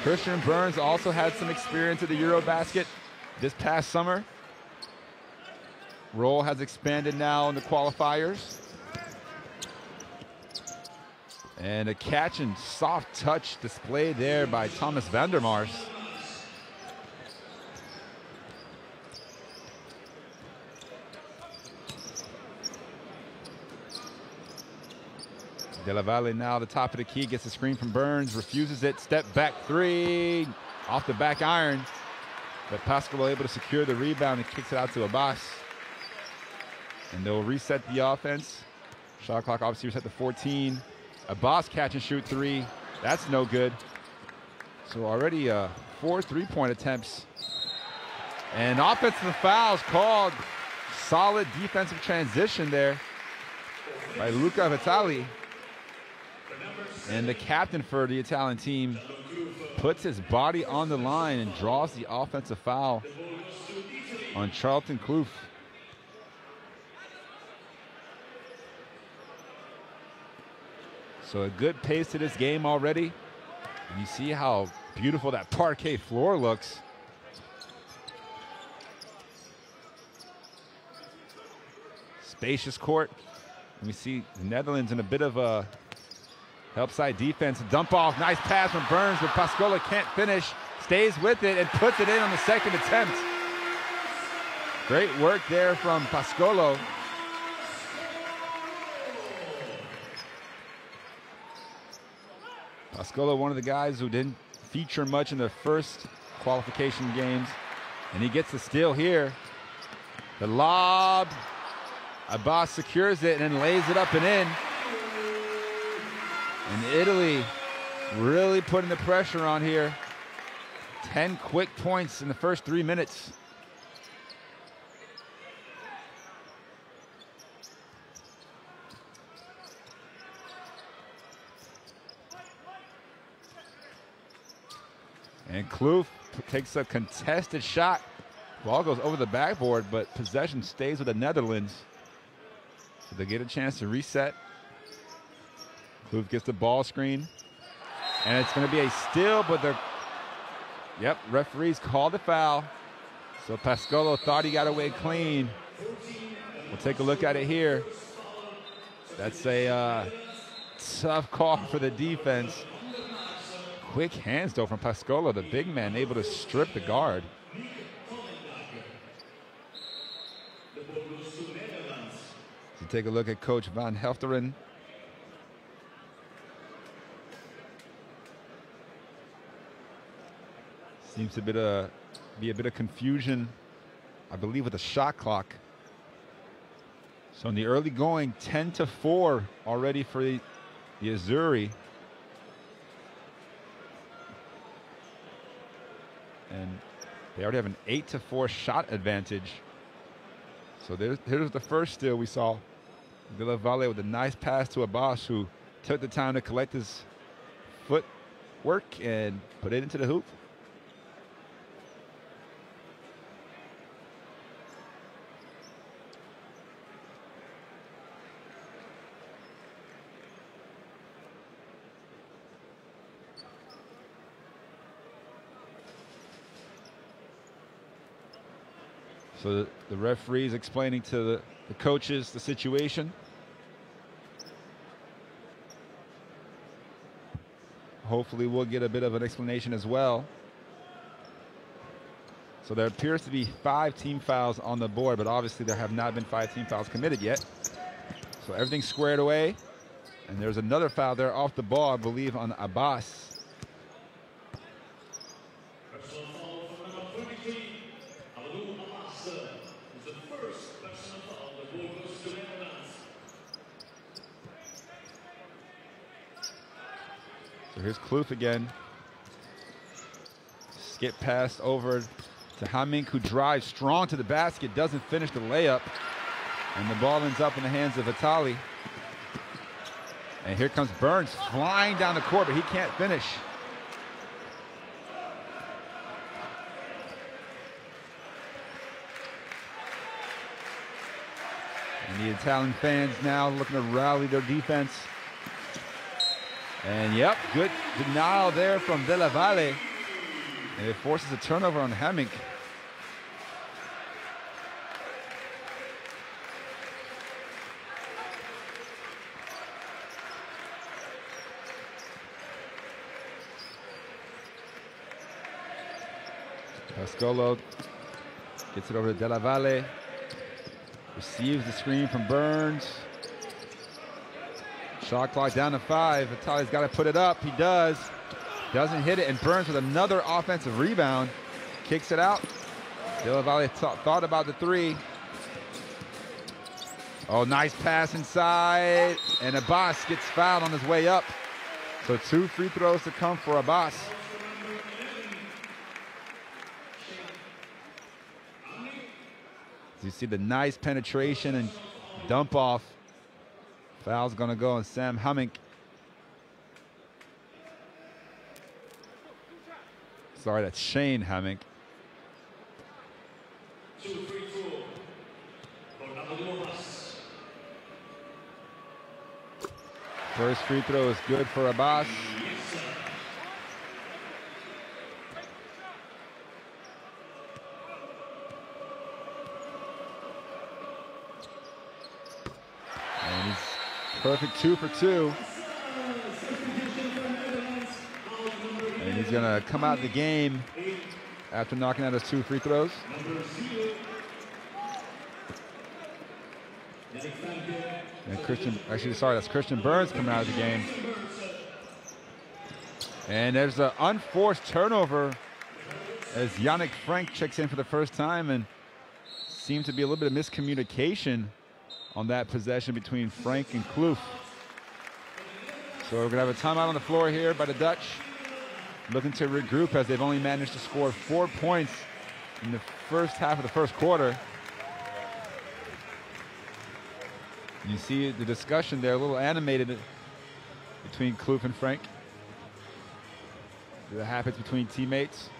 Christian Burns also had some experience at the Eurobasket this past summer. Role has expanded now in the qualifiers. And a catch and soft touch displayed there by Thomas Vandermars. De La Valle now the top of the key, gets a screen from Burns, refuses it, step back three, off the back iron. But Pascal able to secure the rebound and kicks it out to Abbas. And they'll reset the offense. Shot clock obviously reset to 14. Abbas catch and shoot three. That's no good. So already 4 3-point attempts. And offensive fouls called. Solid defensive transition there by Luca Vitali. And the captain for the Italian team puts his body on the line and draws the offensive foul on Charlton Kloof. So a good pace to this game already. And you see how beautiful that parquet floor looks. Spacious court. And we see the Netherlands in a bit of a help side defense. Dump off, nice pass from Burns, but Pascola can't finish. Stays with it and puts it in on the second attempt. Great work there from Pascolo. Pascola, one of the guys who didn't feature much in the first qualification games, and he gets the steal here. The lob, Abbas secures it and then lays it up and in. And Italy really putting the pressure on here. 10 quick points in the first 3 minutes. And Kloof takes a contested shot. Ball goes over the backboard, but possession stays with the Netherlands. So they get a chance to reset. Kloof gets the ball screen. And it's going to be a steal, but they're... Yep, referees called the foul. So Pascolo thought he got away clean. We'll take a look at it here. That's a tough call for the defense. Quick hands, though, from Pascolo, the big man, able to strip the guard. So take a look at Coach Van Helfteren. Seems to be a bit of confusion, I believe, with the shot clock. So in the early going, 10-4 already for the Azzurri. And they already have an 8-4 shot advantage. So here's the first steal we saw. De La Valle with a nice pass to Abbas, who took the time to collect his footwork and put it into the hoop. So the referee's explaining to the coaches the situation. Hopefully we'll get a bit of an explanation as well. So there appears to be 5 team fouls on the board, but obviously there have not been 5 team fouls committed yet. So everything's squared away. And there's another foul there off the ball, I believe, on Abbas. So here's Kloof again. Skip pass over to Hamink, who drives strong to the basket, doesn't finish the layup. And the ball ends up in the hands of Vitali. And here comes Burns flying down the court, but he can't finish. And the Italian fans now looking to rally their defense. And yep, good denial there from De La Valle. And it forces a turnover on Hemming. Pascolo gets it over to Della Valle. Receives the screen from Burns. Shot clock down to 5. Vitali's got to put it up. He does. Doesn't hit it, and Burns with another offensive rebound. Kicks it out. Della Valle thought about the 3. Oh, nice pass inside. And Abbas gets fouled on his way up. So 2 free throws to come for Abbas. You see the nice penetration and dump off. Foul's gonna go on Sam Hemming. Sorry, that's Shane Hemming. First free throw is good for Abbas. Perfect 2 for 2. And he's gonna come out of the game after knocking out his 2 free throws. And that's Christian Burns coming out of the game. And there's an unforced turnover as Yannick Frank checks in for the first time, and seemed to be a little bit of miscommunication on that possession between Frank and Kloof. So we're gonna have a timeout on the floor here by the Dutch, looking to regroup as they've only managed to score 4 points in the first half of the first quarter. You see the discussion there, a little animated between Kloof and Frank. That happens between teammates.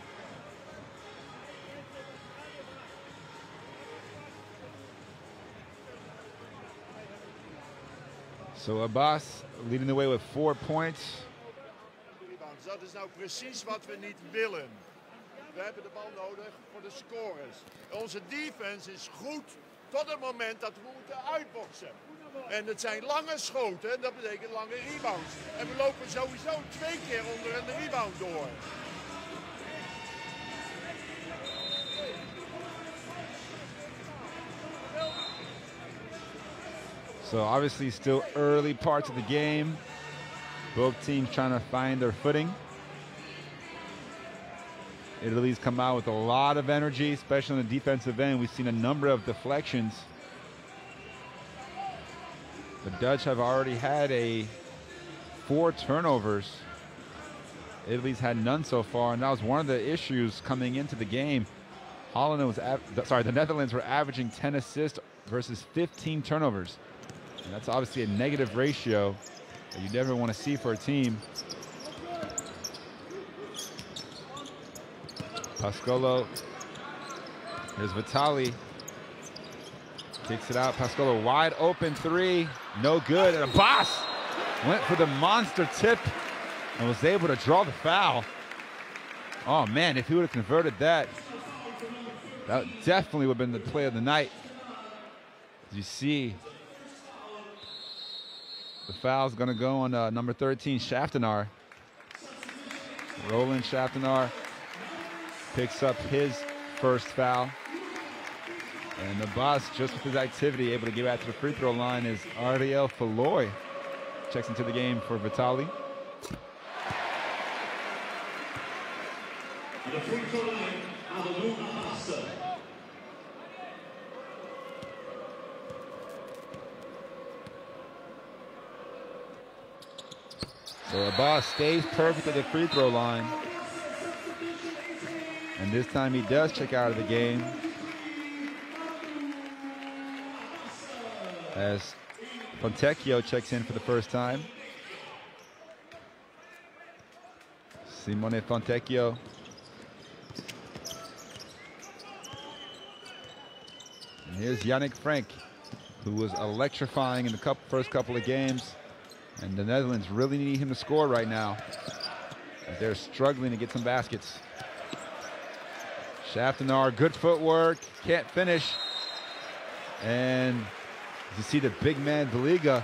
So Abbas leading the way with 4 points. Dat is nou precies wat we niet willen. We hebben de bal nodig voor de scores. Onze defense is goed tot het moment dat we moeten uitboksen. En het zijn lange schoten en dat betekent lange rebounds. En we lopen sowieso 2 keer onder een rebound door. So obviously still early parts of the game. Both teams trying to find their footing. Italy's come out with a lot of energy, especially on the defensive end. We've seen a number of deflections. The Dutch have already had 4 turnovers. Italy's had none so far, and that was one of the issues coming into the game. The Netherlands were averaging 10 assists versus 15 turnovers. And that's obviously a negative ratio that you never want to see for a team. Pascolo. Here's Vitali. Kicks it out. Pascolo wide open 3. No good. And Abbas went for the monster tip and was able to draw the foul. Oh man, if he would have converted that, that definitely would have been the play of the night. As you see, the foul's going to go on number 13, Shaftenar. Roland Shaftenar picks up his first foul. And the boss, just with his activity, able to get back to the free throw line is Ariel Falloy. Checks into the game for Vitali. The free throw line, Abbas. So Abbas stays perfect at the free throw line. And this time he does check out of the game, as Fontecchio checks in for the first time. Simone Fontecchio. And here's Yannick Frank, who was electrifying in the first couple of games. And the Netherlands really need him to score right now, as they're struggling to get some baskets. Shaftanar, good footwork, can't finish. And you see the big man, Baliga,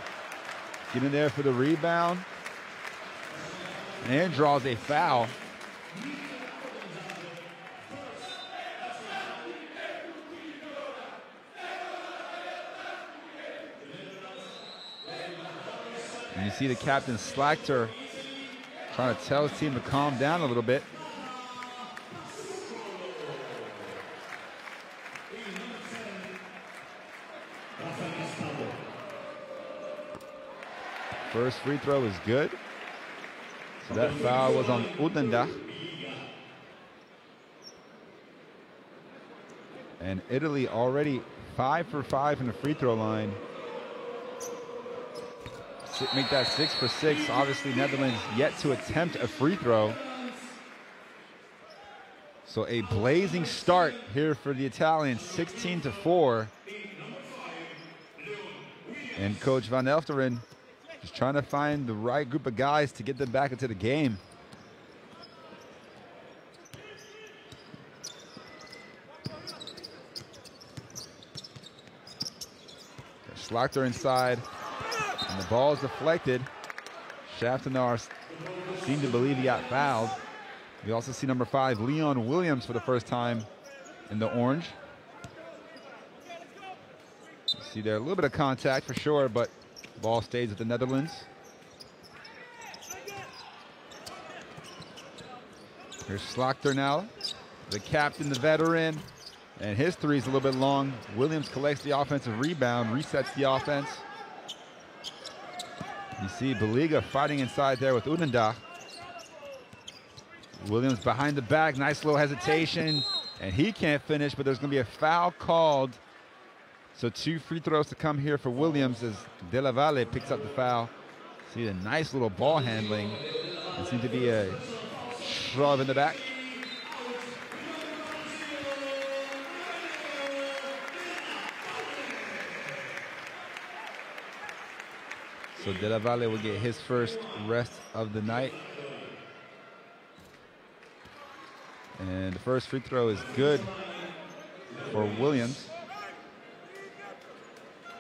get in there for the rebound and draws a foul. And you see the captain, Slachter, trying to tell his team to calm down a little bit. First free throw is good. So that foul was on Udenda. And Italy already 5 for 5 from the free throw line. Make that 6 for 6. Obviously, Netherlands yet to attempt a free throw. So a blazing start here for the Italians, 16-4. And Coach Van Elfteren just trying to find the right group of guys to get them back into the game. Slachter inside, and the ball is deflected. Shaftanar seemed to believe he got fouled. We also see number 5, Leon Williams, for the first time in the orange. You see there a little bit of contact for sure, but the ball stays with the Netherlands. Here's Slachter now, the captain, the veteran, and his three is a little bit long. Williams collects the offensive rebound, resets the offense. You see Baliga fighting inside there with Udenda. Williams behind the back, nice little hesitation, and he can't finish, but there's going to be a foul called. So 2 free throws to come here for Williams as De La Valle picks up the foul. See the nice little ball handling. It seems to be a shove in the back. So De La Valle will get his first rest of the night. And the first free throw is good for Williams.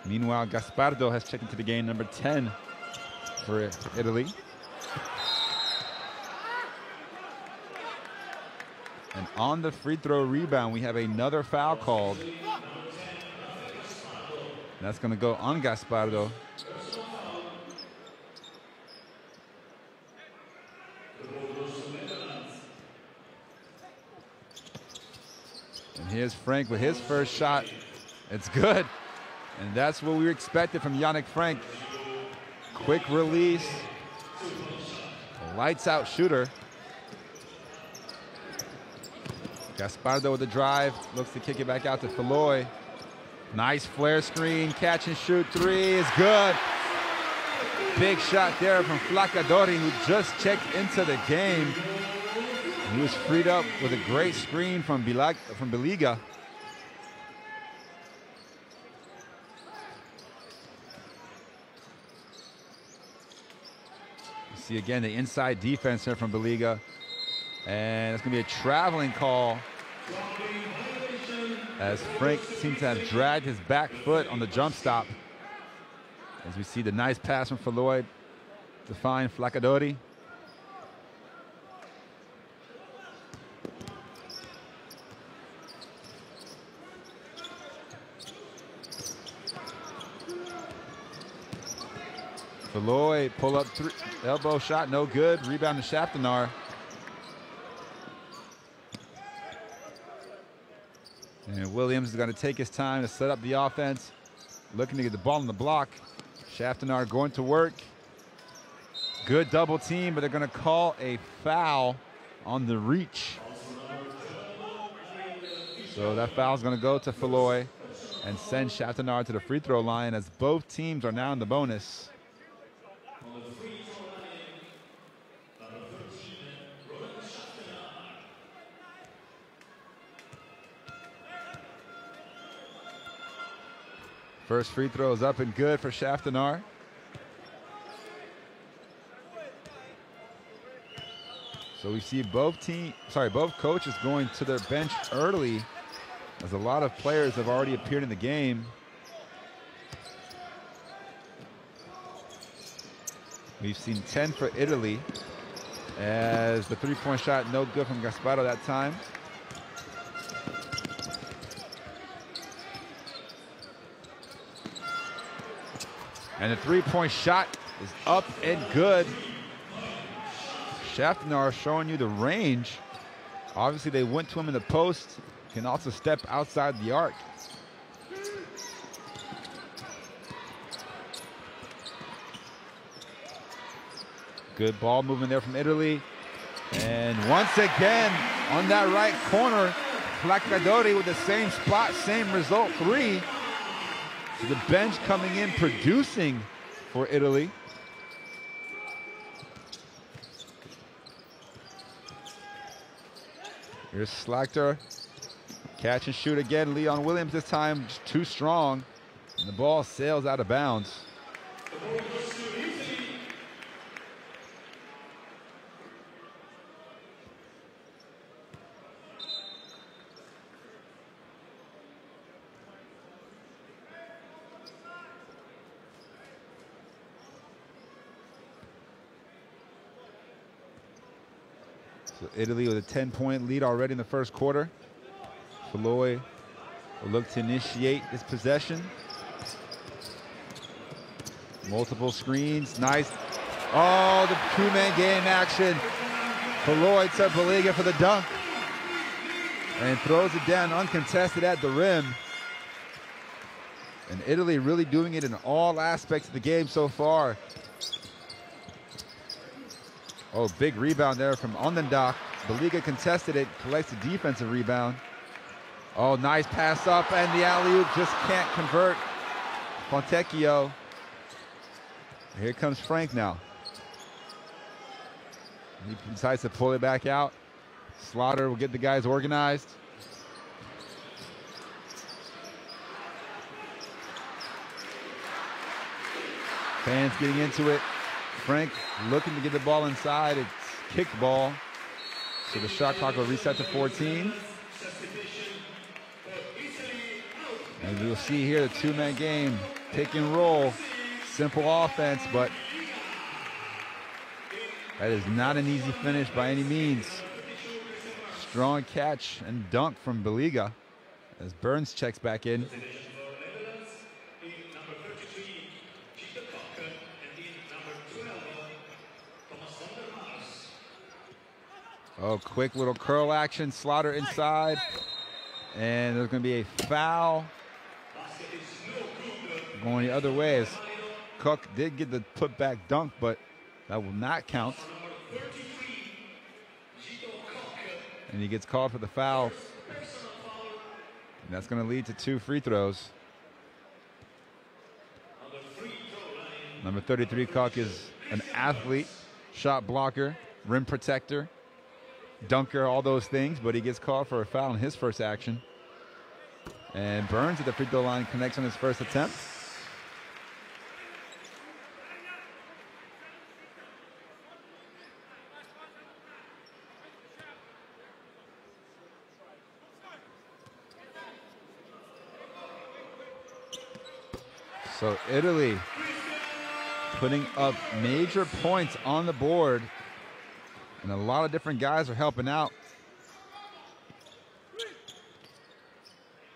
Meanwhile, Gaspardo has checked into the game, number 10 for Italy. And on the free throw rebound, we have another foul called. That's going to go on Gaspardo. And here's Frank with his first shot. It's good. And that's what we expected from Yannick Frank. Quick release. Lights out shooter. Gaspardo with the drive. Looks to kick it back out to Feloy. Nice flare screen. Catch and shoot three is good. Big shot there from Flacadori, who just checked into the game. He was freed up with a great screen from Baliga. You see again the inside defense here from Baliga. And it's going to be a traveling call as Frank seems to have dragged his back foot on the jump stop. As we see the nice pass from Feloy to find Flacadori. Feloy pull up three, elbow shot, no good. Rebound to Shaftanar. And Williams is going to take his time to set up the offense, looking to get the ball on the block. Shaftanar going to work. Good double team, but they're going to call a foul on the reach. So that foul is going to go to Feloy and send Shaftanar to the free throw line as both teams are now in the bonus. First free throw is up and good for So we see both coaches going to their bench early, as a lot of players have already appeared in the game. We've seen 10 for Italy, as the three-point shot no good from Gasparo that time. And the three-point shot is up and good. Schaffner showing you the range. Obviously, they went to him in the post. Can also step outside the arc. Good ball movement there from Italy. And once again, on that right corner, Flaccadori with the same spot, same result, 3. So the bench coming in, producing for Italy. Here's Slachter. Catch and shoot again. Leon Williams this time just too strong. And the ball sails out of bounds. So Italy with a 10-point lead already in the first quarter. Falloy will look to initiate this possession. Multiple screens, nice. Oh, the two-man game action. Falloy to Baliga for the dunk. And throws it down uncontested at the rim. And Italy really doing it in all aspects of the game so far. Oh, big rebound there from Ondendak. Baliga contested it, collects the defensive rebound. Oh, nice pass up, and the alley-oop just can't convert. Fontecchio. Here comes Frank now. He decides to pull it back out. Slaughter will get the guys organized. Fans getting into it. Frank looking to get the ball inside. It's kicked ball. So the shot clock will reset to 14. And you'll see here the two-man game, pick and roll, simple offense, but that is not an easy finish by any means. Strong catch and dunk from Baliga as Burns checks back in. Oh, quick little curl action, Slaughter inside. And there's going to be a foul going the other way as Cook did get the putback dunk, but that will not count. And he gets called for the foul. And that's going to lead to 2 free throws. Number 33, Cook, is an athlete, shot blocker, rim protector, dunker, all those things, but he gets called for a foul in his first action. And Burns at the free throw line connects on his first attempt. So Italy putting up major points on the board, and a lot of different guys are helping out.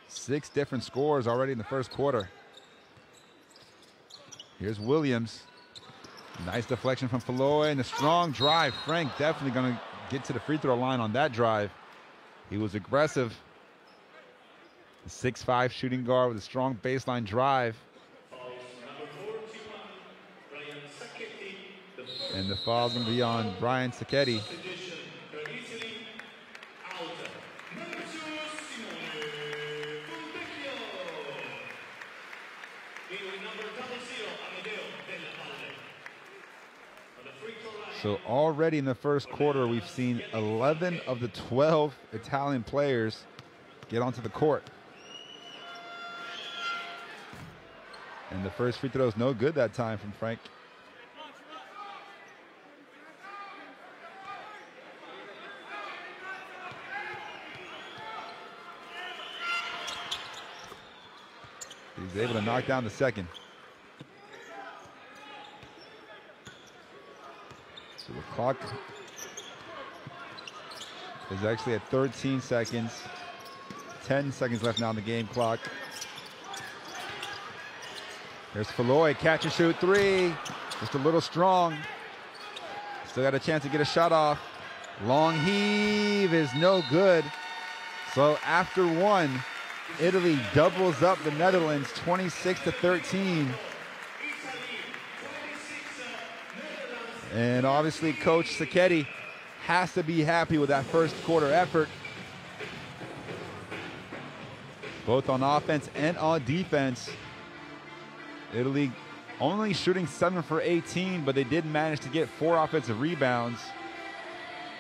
6 different scores already in the first quarter. Here's Williams. Nice deflection from Falloy and a strong drive. Frank definitely going to get to the free throw line on that drive. He was aggressive. The 6'5" shooting guard with a strong baseline drive. And the foul's going to be on Brian Sacchetti. So already in the first quarter, we've seen 11 of the 12 Italian players get onto the court. And the first free throw is no good that time from Frank. was able to knock down the second. So the clock is actually at 13 seconds. 10 seconds left now on the game clock. There's Falloy, catch and shoot three. Just a little strong. Still got a chance to get a shot off. Long heave is no good. So after one, Italy doubles up the Netherlands 26-13. And obviously Coach Sacchetti has to be happy with that first quarter effort, both on offense and on defense. Italy only shooting 7 for 18, but they did manage to get 4 offensive rebounds.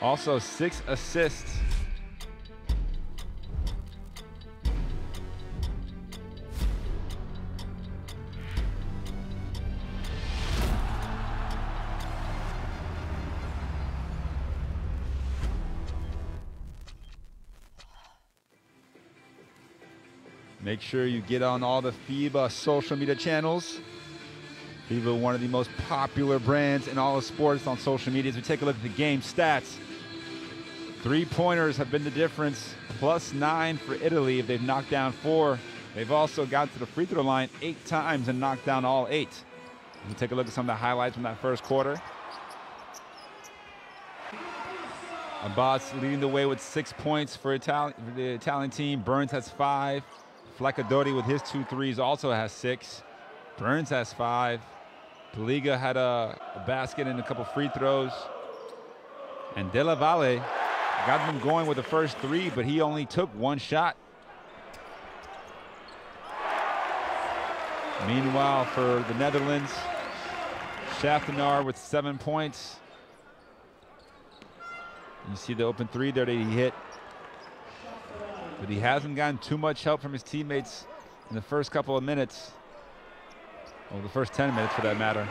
Also 6 assists. Make sure you get on all the FIBA social media channels. FIBA, one of the most popular brands in all of sports on social media. As we take a look at the game stats, 3-pointers have been the difference, +9 for Italy if they've knocked down 4. They've also gotten to the free throw line 8 times and knocked down all 8. We take a look at some of the highlights from that first quarter. Abbas leading the way with 6 points for the Italian team. Burns has 5. Flaccadori with his 2 threes also has 6. Burns has 5. Paliga had a basket and a couple free throws. And Della Valle got them going with the first 3, but he only took 1 shot. Meanwhile, for the Netherlands, Schaftenaar with 7 points. You see the open 3 there that he hit. But he hasn't gotten too much help from his teammates in the first couple of minutes. Well, the first 10 minutes for that matter.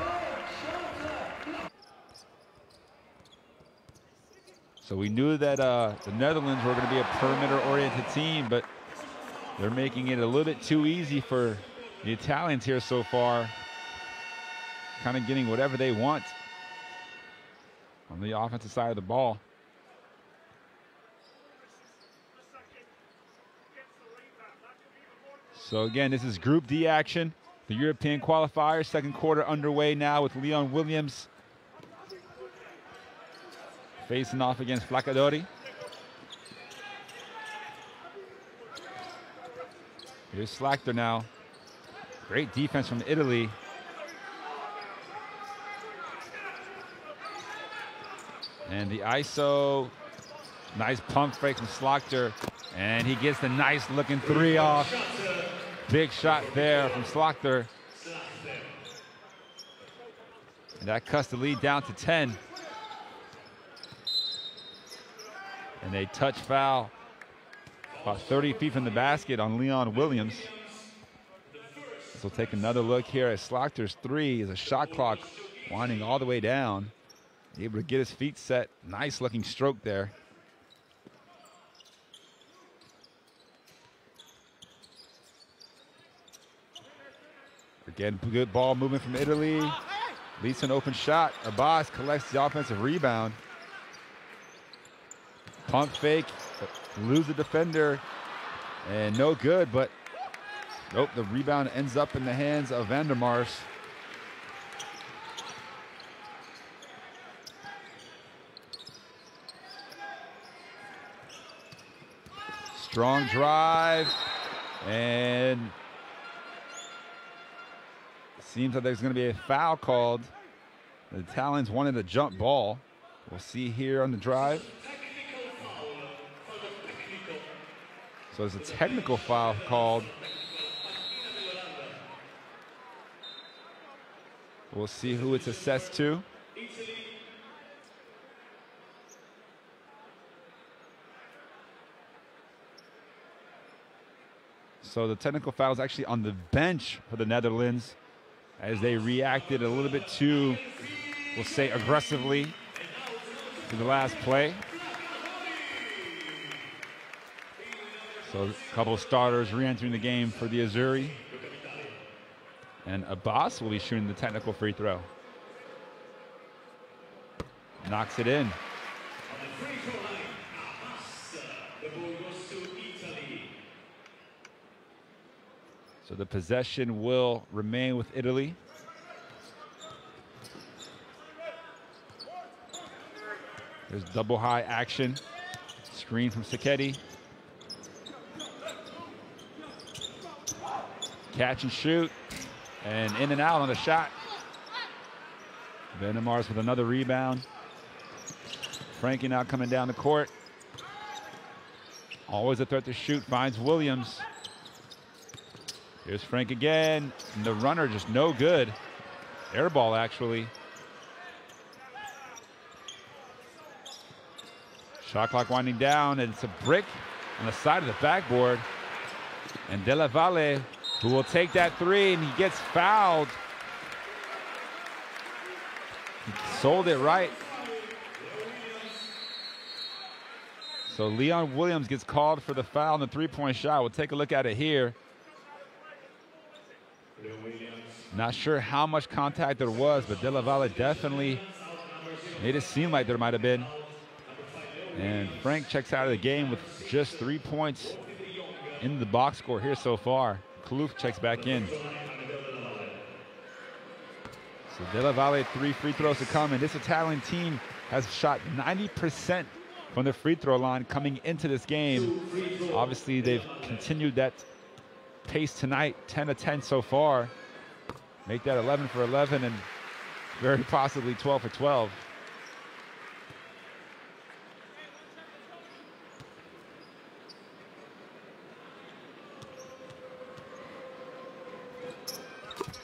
So we knew that the Netherlands were going to be a perimeter-oriented team, but they're making it a little bit too easy for the Italians here so far. Kind of getting whatever they want on the offensive side of the ball. So again, this is Group D action. The European Qualifiers, second quarter underway now with Leon Williams facing off against Flaccadori. Here's Slachter now. Great defense from Italy. And the ISO, nice pump fake from Slachter. And he gets the nice looking 3 off. Big shot there from Slachter. And that cuts the lead down to 10. And a touch foul about 30 feet from the basket on Leon Williams. So we'll take another look here at Slachter's 3 as a shot clock winding all the way down. Able to get his feet set. Nice looking stroke there. Again, good ball movement from Italy. Leads to an open shot. Abbas collects the offensive rebound. Pump fake, lose the defender, and no good, but nope, the rebound ends up in the hands of Van der Mars. Strong drive, and seems like there's going to be a foul called. The Italians wanted a jump ball. We'll see here on the drive. So there's a technical foul called. We'll see who it's assessed to. So the technical foul is actually on the bench for the Netherlands as they reacted a little bit too, we'll say, aggressively to the last play. So a couple of starters re-entering the game for the Azzurri. And Abbas will be shooting the technical free throw. Knocks it in. So the possession will remain with Italy. There's double high action. Screen from Sacchetti. Catch and shoot. And in and out on the shot. Van der Mars with another rebound. Frankie now coming down the court. Always a threat to shoot. Finds Williams. Here's Frank again. And the runner just no good. Air ball, actually. Shot clock winding down, and it's a brick on the side of the backboard. And Della Valle, who will take that three, and he gets fouled. He sold it right. So Leon Williams gets called for the foul on the three-point shot. We'll take a look at it here. Not sure how much contact there was, but Della Valle definitely made it seem like there might have been. And Frank checks out of the game with just 3 points in the box score here so far. Kloof checks back in. So Della Valle, 3 free throws to come, and this Italian team has shot 90% from the free throw line coming into this game. Obviously, they've continued that pace tonight, 10 of 10 so far. Make that 11 for 11 and very possibly 12 for 12.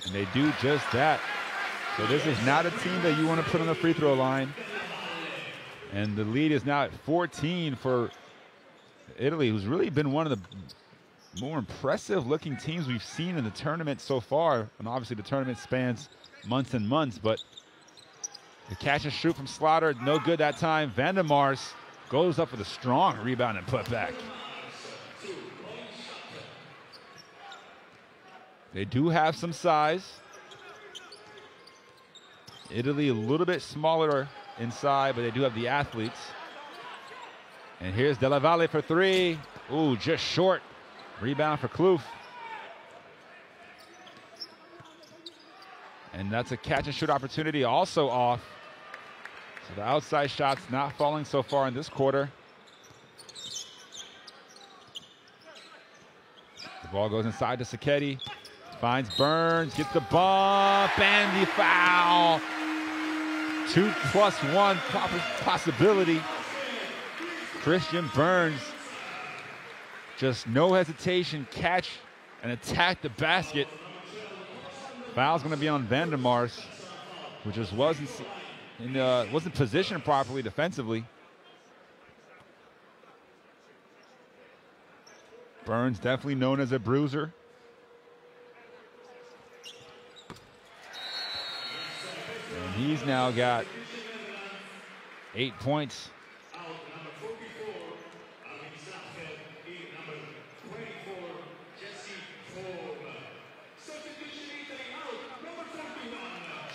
And they do just that. So this is not a team that you want to put on the free throw line. And the lead is now at 14 for Italy, who's really been one of the more impressive looking teams we've seen in the tournament so far. And obviously the tournament spans months and months, but the catch and shoot from Slaughter, no good that time. Van der Mars goes up with a strong rebound and put back. They do have some size. Italy a little bit smaller inside, but they do have the athletes. And here's Della Valle for three. Ooh, just short. Rebound for Kloof. And that's a catch and shoot opportunity, also off. So the outside shot's not falling so far in this quarter. The ball goes inside to Sacchetti. Finds Burns, gets the bump, and the foul. 2+1 possibility. Christian Burns, just no hesitation, catch and attack the basket. Foul's going to be on Van der Mars, who just wasn't positioned properly defensively. Burns definitely known as a bruiser. And he's now got 8 points.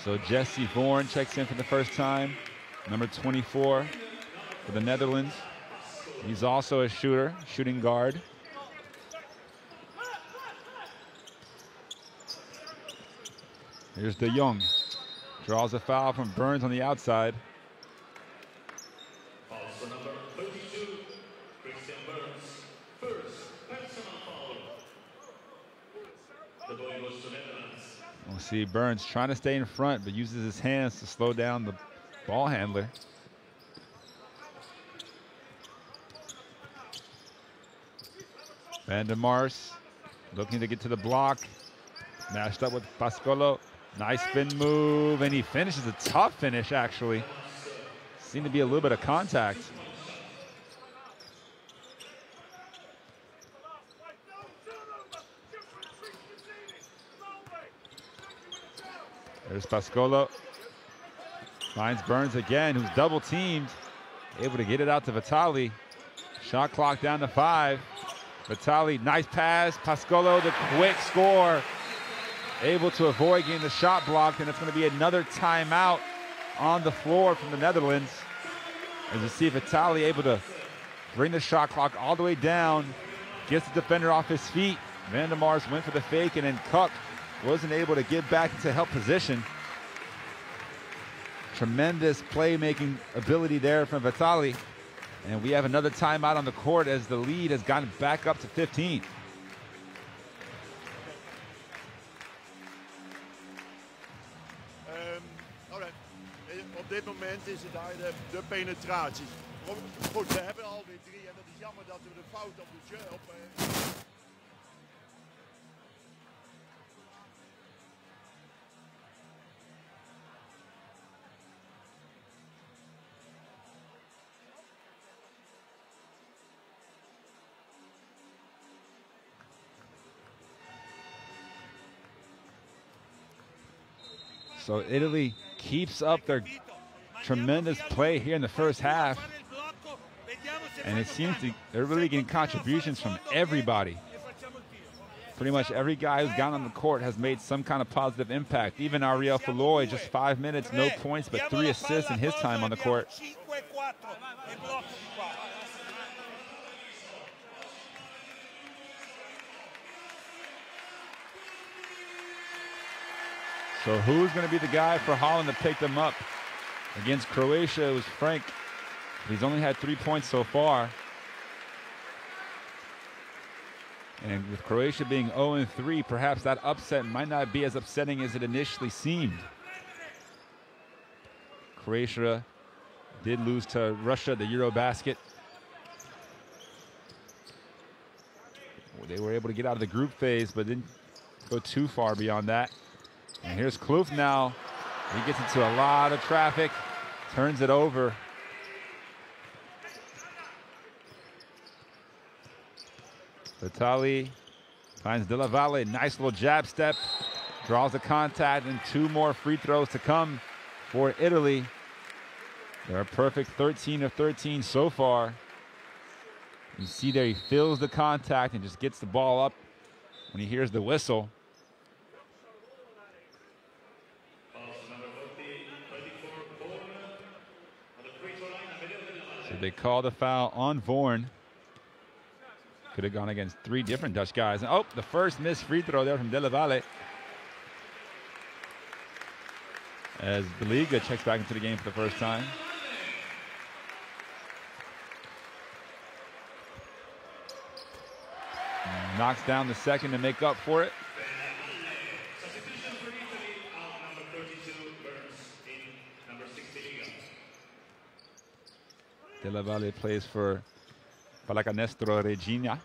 So Jesse Vaughan checks in for the first time, number 24 for the Netherlands. He's also a shooter, shooting guard. Here's De Jong. Draws a foul from Burns on the outside. Also number 32, Christian Burns, first personal foul. The ball goes to Netherlands. We'll see Burns trying to stay in front, but uses his hands to slow down the ball handler. Van der Mars looking to get to the block. Matched up with Pascolo. Nice spin move, and he finishes a tough finish, actually. Seemed to be a little bit of contact. There's Pascolo. Finds Burns again, who's double teamed. Able to get it out to Vitali. Shot clock down to 5. Vitali, nice pass. Pascolo, the quick score. able to avoid getting the shot blocked, and it's going to be another timeout on the floor from the Netherlands. As you see Vitali able to bring the shot clock all the way down, gets the defender off his feet. Van der Mars went for the fake, and then Kuk wasn't able to get back into help position. Tremendous playmaking ability there from Vitali. And we have another timeout on the court as the lead has gotten back up to 15. Op dit moment is het daar de penetratie. Goed, we hebben alweer 3 en dat is jammer dat we de fout op de So Italy keeps up their tremendous play here in the first half. And it seems they're really getting contributions from everybody. Pretty much every guy who's gotten on the court has made some kind of positive impact. Even Ariel Falloy, just 5 minutes, no points, but 3 assists in his time on the court. So who's going to be the guy for Holland to pick them up? Against Croatia, it was Frank. He's only had 3 points so far. And with Croatia being 0-3, perhaps that upset might not be as upsetting as it initially seemed. Croatia did lose to Russia, the Eurobasket. They were able to get out of the group phase, but didn't go too far beyond that. And here's Kloof now. He gets into a lot of traffic, turns it over. Vitali finds De La Valle, nice little jab step, draws the contact, and 2 more free throws to come for Italy. They're a perfect 13 of 13 so far. You see there, he fills the contact and just gets the ball up when he hears the whistle. So they call the foul on Vorn. Could have gone against 3 different Dutch guys. Oh, the first missed free throw there from De La Valle. As the Liga checks back into the game for the first time. Knocks down the second to make up for it. De La Valle plays for Pallacanestro Regina.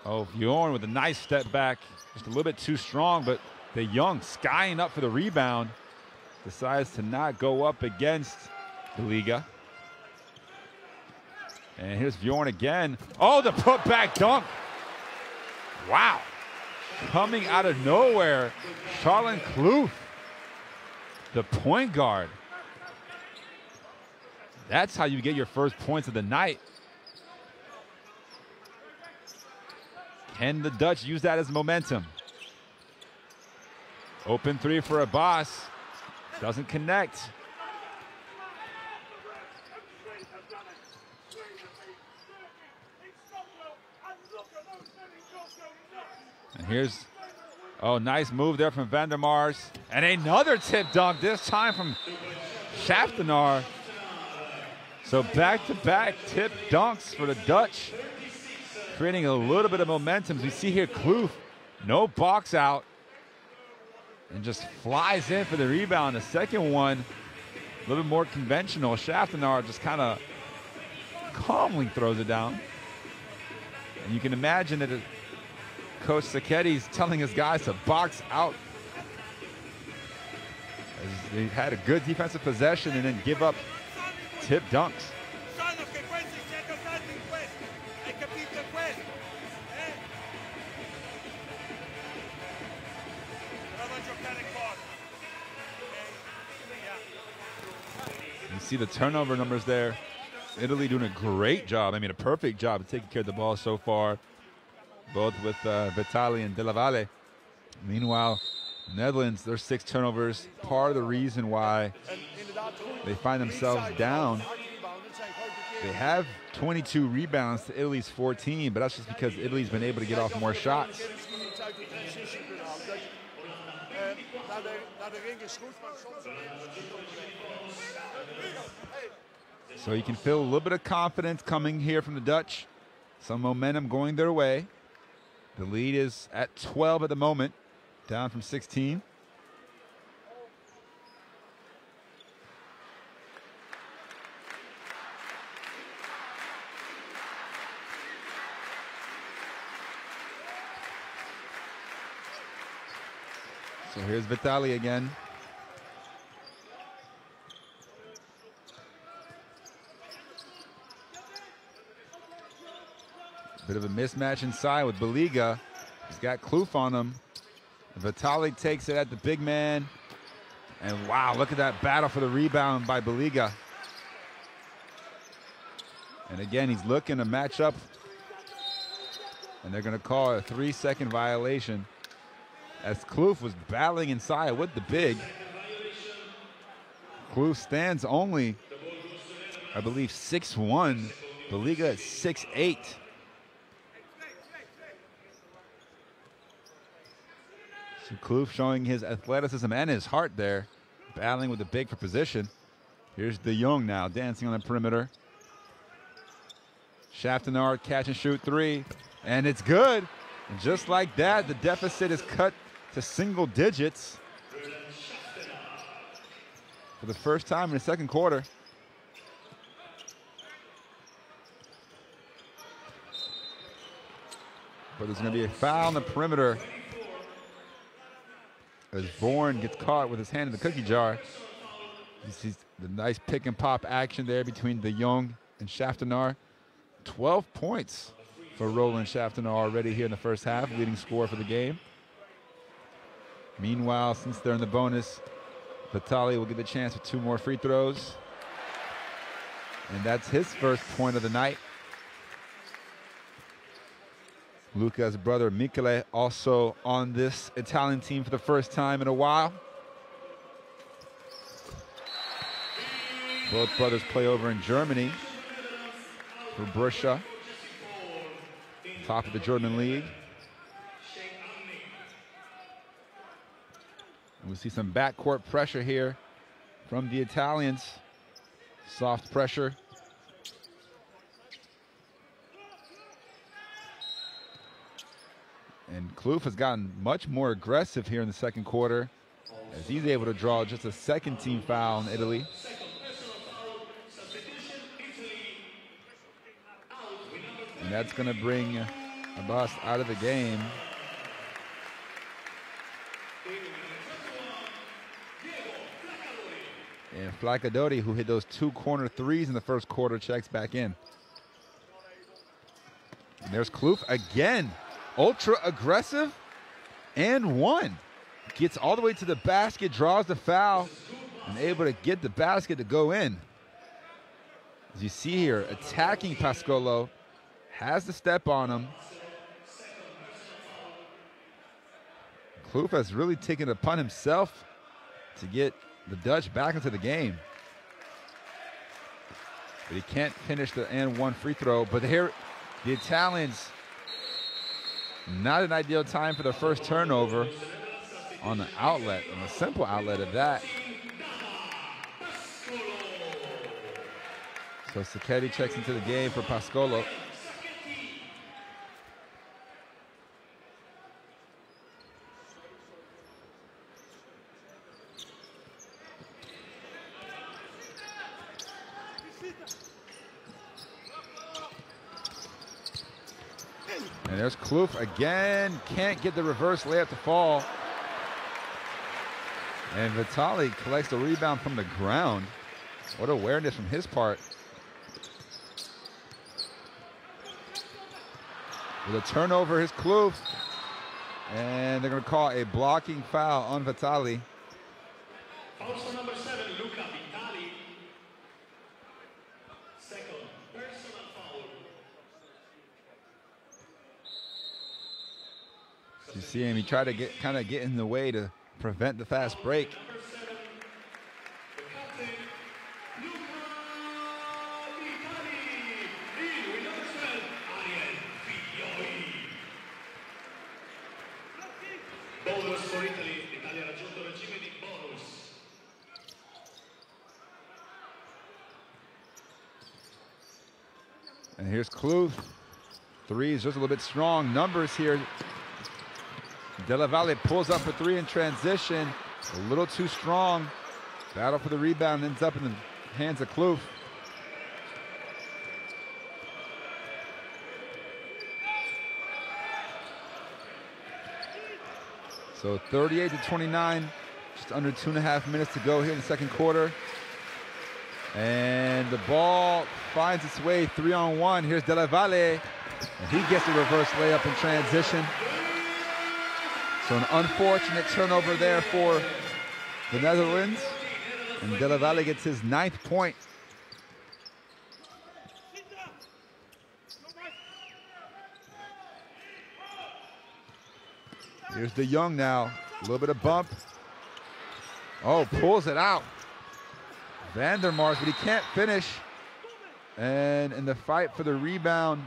Oh, Bjorn with a nice step back. Just a little bit too strong, but De Jong skying up for the rebound. Decides to not go up against the Liga. And here's Bjorn again. Oh, the putback dunk. Wow. Coming out of nowhere, Charlene Kloof, the point guard. That's how you get your first points of the night. Can the Dutch use that as momentum? Open 3 for Abbas. Doesn't connect. And here's, oh, nice move there from Van der Mars. And another tip dunk, this time from Schaftenaar. So back-to-back tip dunks for the Dutch, creating a little bit of momentum. As we see here, Kloof, no box out, and just flies in for the rebound. The second one, a little bit more conventional. Schaftenaar just kind of calmly throws it down. And you can imagine that Coach Sacchetti's telling his guys to box out. As they had a good defensive possession and then give up tip dunks. You see the turnover numbers there. Italy doing a great job, I mean a perfect job of taking care of the ball so far. both with Vitali and De La Valle. Meanwhile, Netherlands, their 6 turnovers, part of the reason why they find themselves down. They have 22 rebounds to Italy's 14, but that's just because Italy's been able to get off more shots. So you can feel a little bit of confidence coming here from the Dutch. Some momentum going their way. The lead is at 12 at the moment, down from 16. So here's Vitali again. Bit of a mismatch inside with Baliga. He's got Kloof on him. Vitali takes it at the big man. And wow, look at that battle for the rebound by Baliga. And again, he's looking to match up. And they're going to call it a 3-second violation, as Kloof was battling inside with the big. Kloof stands only, I believe, 6'1". Baliga at 6'8". So Kloof showing his athleticism and his heart there, battling with the big for position. Here's De Jong now dancing on the perimeter. Schaftenaar catch and shoot 3, and it's good. And just like that, the deficit is cut to single digits for the first time in the second quarter. But there's going to be a foul on the perimeter as Bourne gets caught with his hand in the cookie jar. You see the nice pick and pop action there between De Jong and Schaftenaar. 12 points for Roland Schaftenaar already here in the first half, leading scorer for the game. Meanwhile, since they're in the bonus, Vitali will get the chance for 2 more free throws. And that's his first point of the night. Luca's brother Michele also on this Italian team for the first time in a while. Both brothers play over in Germany for Borussia, top of the German league. And we see some backcourt pressure here from the Italians. Soft pressure. And Kloof has gotten much more aggressive here in the second quarter, as he's able to draw just a second team foul in Italy. And that's going to bring Abbas out of the game. And Flacadori, who hit those 2 corner threes in the first quarter, checks back in. And there's Kloof again. Ultra aggressive and 1. Gets all the way to the basket, draws the foul, and able to get the basket to go in. As you see here, attacking Pascolo, has the step on him. Kloof has really taken it upon himself to get the Dutch back into the game. But he can't finish the and 1 free throw. But here, the Italians, not an ideal time for the first turnover on the outlet, on the simple outlet of that. So Sacchetti checks into the game for Pascolo. And there's Kloof again. Can't get the reverse layup to fall. And Vitali collects the rebound from the ground. What awareness from his part. With a turnover, here's Kloof. And they're going to call a blocking foul on Vitali. Foul number 7, Luca Vitali. Second personal foul. see him. He tried to kind of get in the way to prevent the fast break. And here's Kloof. Three is just a little bit strong. Numbers here. Della Valle pulls up for three in transition. A little too strong. Battle for the rebound ends up in the hands of Kloof. So 38-29. Just under 2.5 minutes to go here in the second quarter. And the ball finds its way 3-on-1. Here's Della Valle, and he gets a reverse layup in transition. So an unfortunate turnover there for the Netherlands. And Della Valle gets his 9th point. Here's De Jong now. A little bit of bump. Oh, pulls it out. Van der Mars, but he can't finish. And in the fight for the rebound,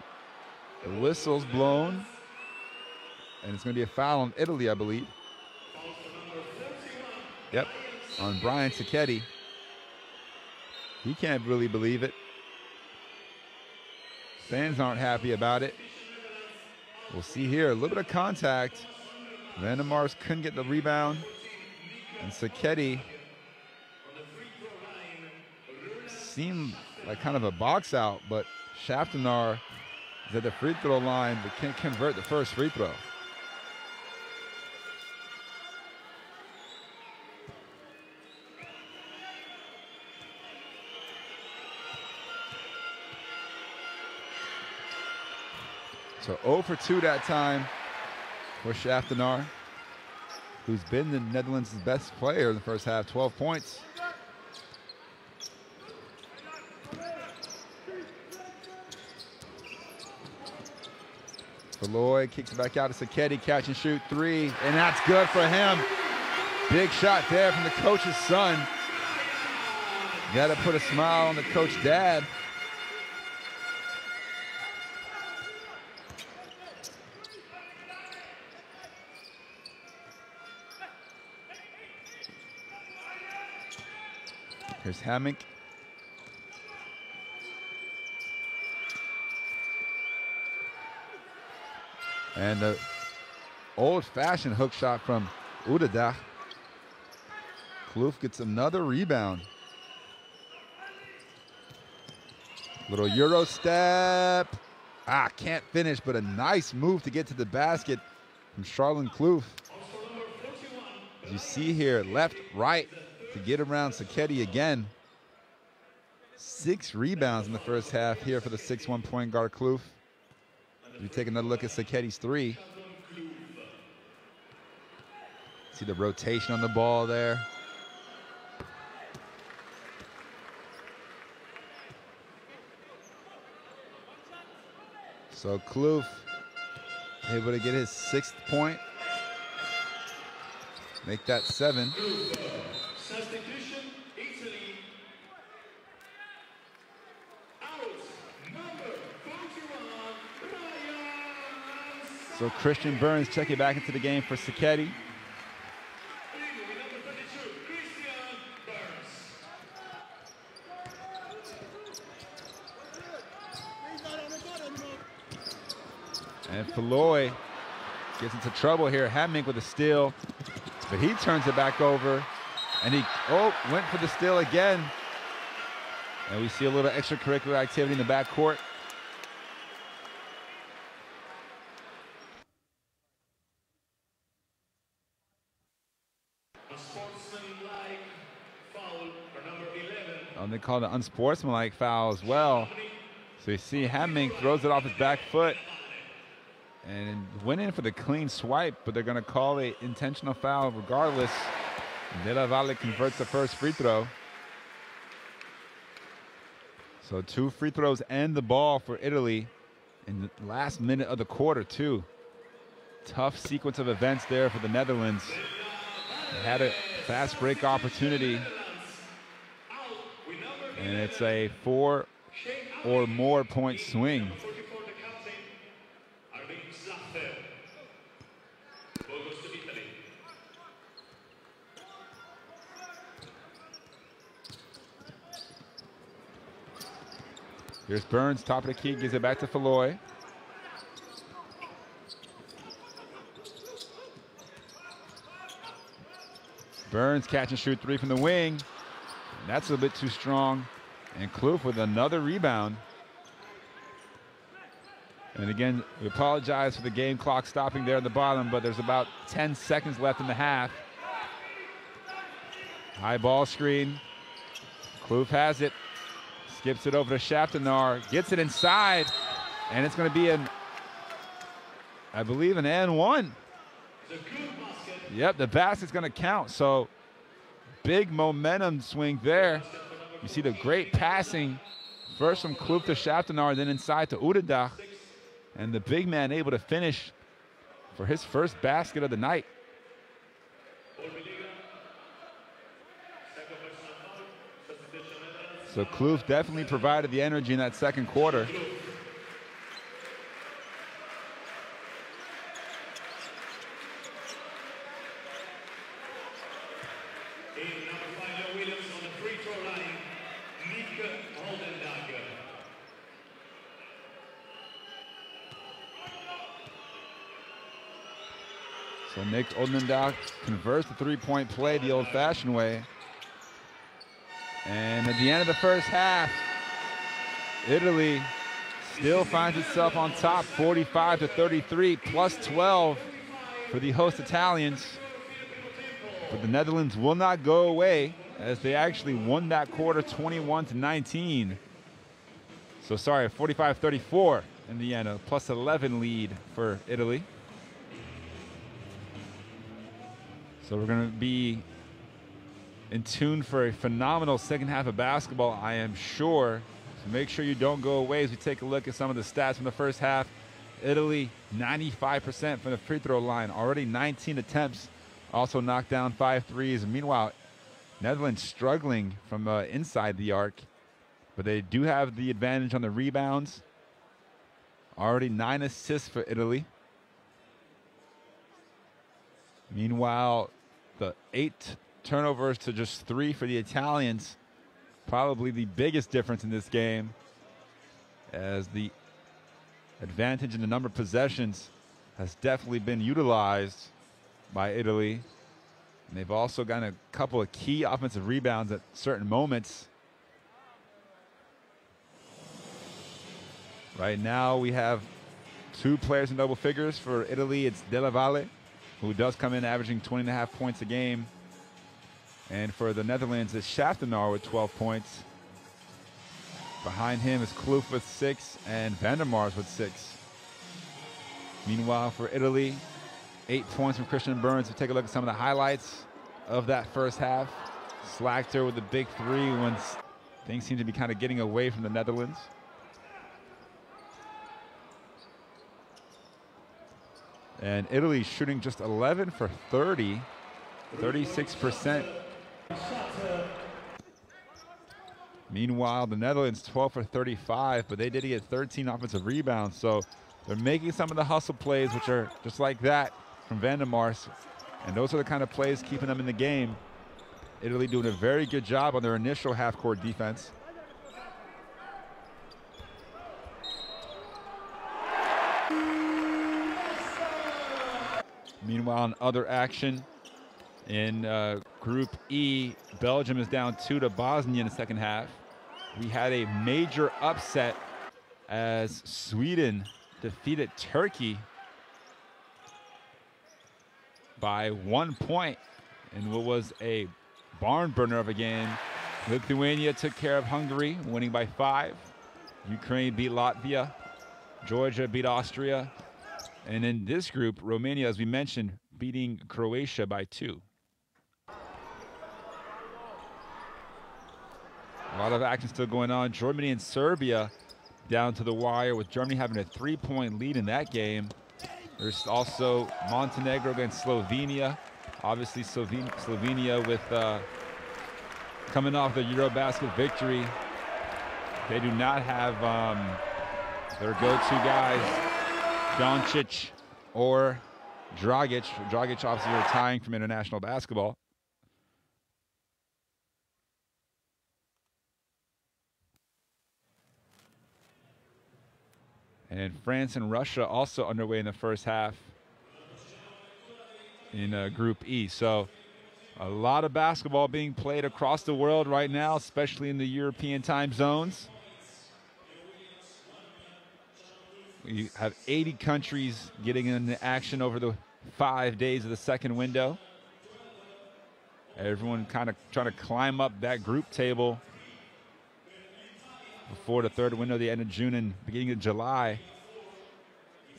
the whistle's blown. And it's going to be a foul on Italy, I believe. Yep, on Brian Sacchetti. He can't really believe it. Fans aren't happy about it. We'll see here, a little bit of contact. Van der Mars couldn't get the rebound. And Sacchetti seemed like kind of a box out, but Schaftenar is at the free throw line but can't convert the first free throw. So 0 for 2 that time for Schaftenar, who's been the Netherlands' best player in the first half, 12 points. Lloyd kicks it back out to Sacchetti, catch and shoot three, and that's good for him. Big shot there from the coach's son. Got to put a smile on the coach's dad. Here's Hammock. And the old-fashioned hook shot from Udadach. Kloof gets another rebound. Little Euro step. Can't finish, but a nice move to get to the basket from Charlene Kloof. As you see here, left, right to get around Sacchetti again. 6 rebounds in the first half here for the 6'1" point guard Kloof. We take another look at Sacchetti's three. See the rotation on the ball there. So Kloof able to get his 6th point. Make that 7. Substitution, Italy. So Christian Burns checking back into the game for Sacchetti. And Feloy gets into trouble here. Hammock with a steal, but he turns it back over, and he went for the steal again. And we see a little extracurricular activity in the backcourt. They call it an unsportsmanlike foul as well. So you see Hammock throws it off his back foot and went in for the clean swipe, but they're going to call an intentional foul regardless. Della Valle converts the first free throw. So 2 free throws and the ball for Italy in the last minute of the quarter too. tough sequence of events there for the Netherlands. They had a fast break opportunity, and it's a 4 or more point swing. Here's Burns, top of the key, gives it back to Falloy. Burns catch and shoot 3 from the wing. That's a bit too strong. And Kloof with another rebound. And again, we apologize for the game clock stopping there at the bottom, but there's about 10 seconds left in the half. High ball screen. Kloof has it. Skips it over to Schaftenaar, gets it inside, and it's going to be I believe an and-one. Yep, the basket's going to count, so big momentum swing there. You see the great passing, first from Kloof to Schaftenaar, then inside to Udendag, and the big man able to finish for his first basket of the night. So Kloof definitely provided the energy in that second quarter. So Nick Oldendag converts the three-point play the old-fashioned way. And at the end of the first half, Italy still finds itself on top, 45-33, plus 12 for the host Italians. But the Netherlands will not go away as they actually won that quarter 21-19. So sorry, 45-34 in the end, a plus 11 lead for Italy. So we're going to be in tune for a phenomenal second half of basketball, I am sure. So make sure you don't go away as we take a look at some of the stats from the first half. Italy, 95% from the free throw line, already 19 attempts, also knocked down 5 threes. Meanwhile, Netherlands struggling from inside the arc, but they do have the advantage on the rebounds. Already 9 assists for Italy. Meanwhile, the 8 turnovers to just 3 for the Italians, probably the biggest difference in this game, as the advantage in the number of possessions has definitely been utilized by Italy. And they've also gotten a couple of key offensive rebounds at certain moments. Right now we have 2 players in double figures. For Italy, it's Della Valle, who does come in averaging 20.5 points a game. And for the Netherlands, it's Schaftenaar with 12 points. Behind him is Kloof with 6 and Van der Mars with 6. Meanwhile, for Italy, 8 points from Christian Burns. We'll take a look at some of the highlights of that first half. Slagter with the big 3 when things seem to be kind of getting away from the Netherlands. And Italy shooting just 11 for 30, 36%. Meanwhile, the Netherlands 12 for 35, but they did get 13 offensive rebounds. So they're making some of the hustle plays, which are just like that from Van der Mars. And those are the kind of plays keeping them in the game. Italy doing a very good job on their initial half-court defense. Meanwhile, in other action, in Group E, Belgium is down 2 to Bosnia in the second half. We had a major upset as Sweden defeated Turkey by 1 point in what was a barn burner of a game. Lithuania took care of Hungary, winning by 5. Ukraine beat Latvia. Georgia beat Austria. And in this group, Romania, as we mentioned, beating Croatia by 2. A lot of action still going on. Germany and Serbia down to the wire, with Germany having a 3-point lead in that game. There's also Montenegro against Slovenia. Obviously, Slovenia with coming off the Eurobasket victory. They do not have their go-to guys, Doncic or Dragic. Dragic obviously retiring from international basketball. And France and Russia also underway in the first half in Group E. So a lot of basketball being played across the world right now, especially in the European time zones. We have 80 countries getting into action over the 5 days of the second window. Everyone kind of trying to climb up that group table before the third window, the end of June and beginning of July.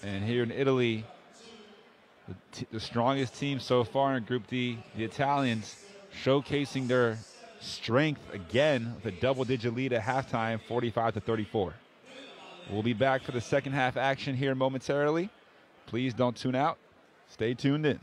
And here in Italy, the strongest team so far in Group D, the Italians, showcasing their strength again with a double-digit lead at halftime, 45-34. We'll be back for the second half action here momentarily. Please don't tune out. Stay tuned in.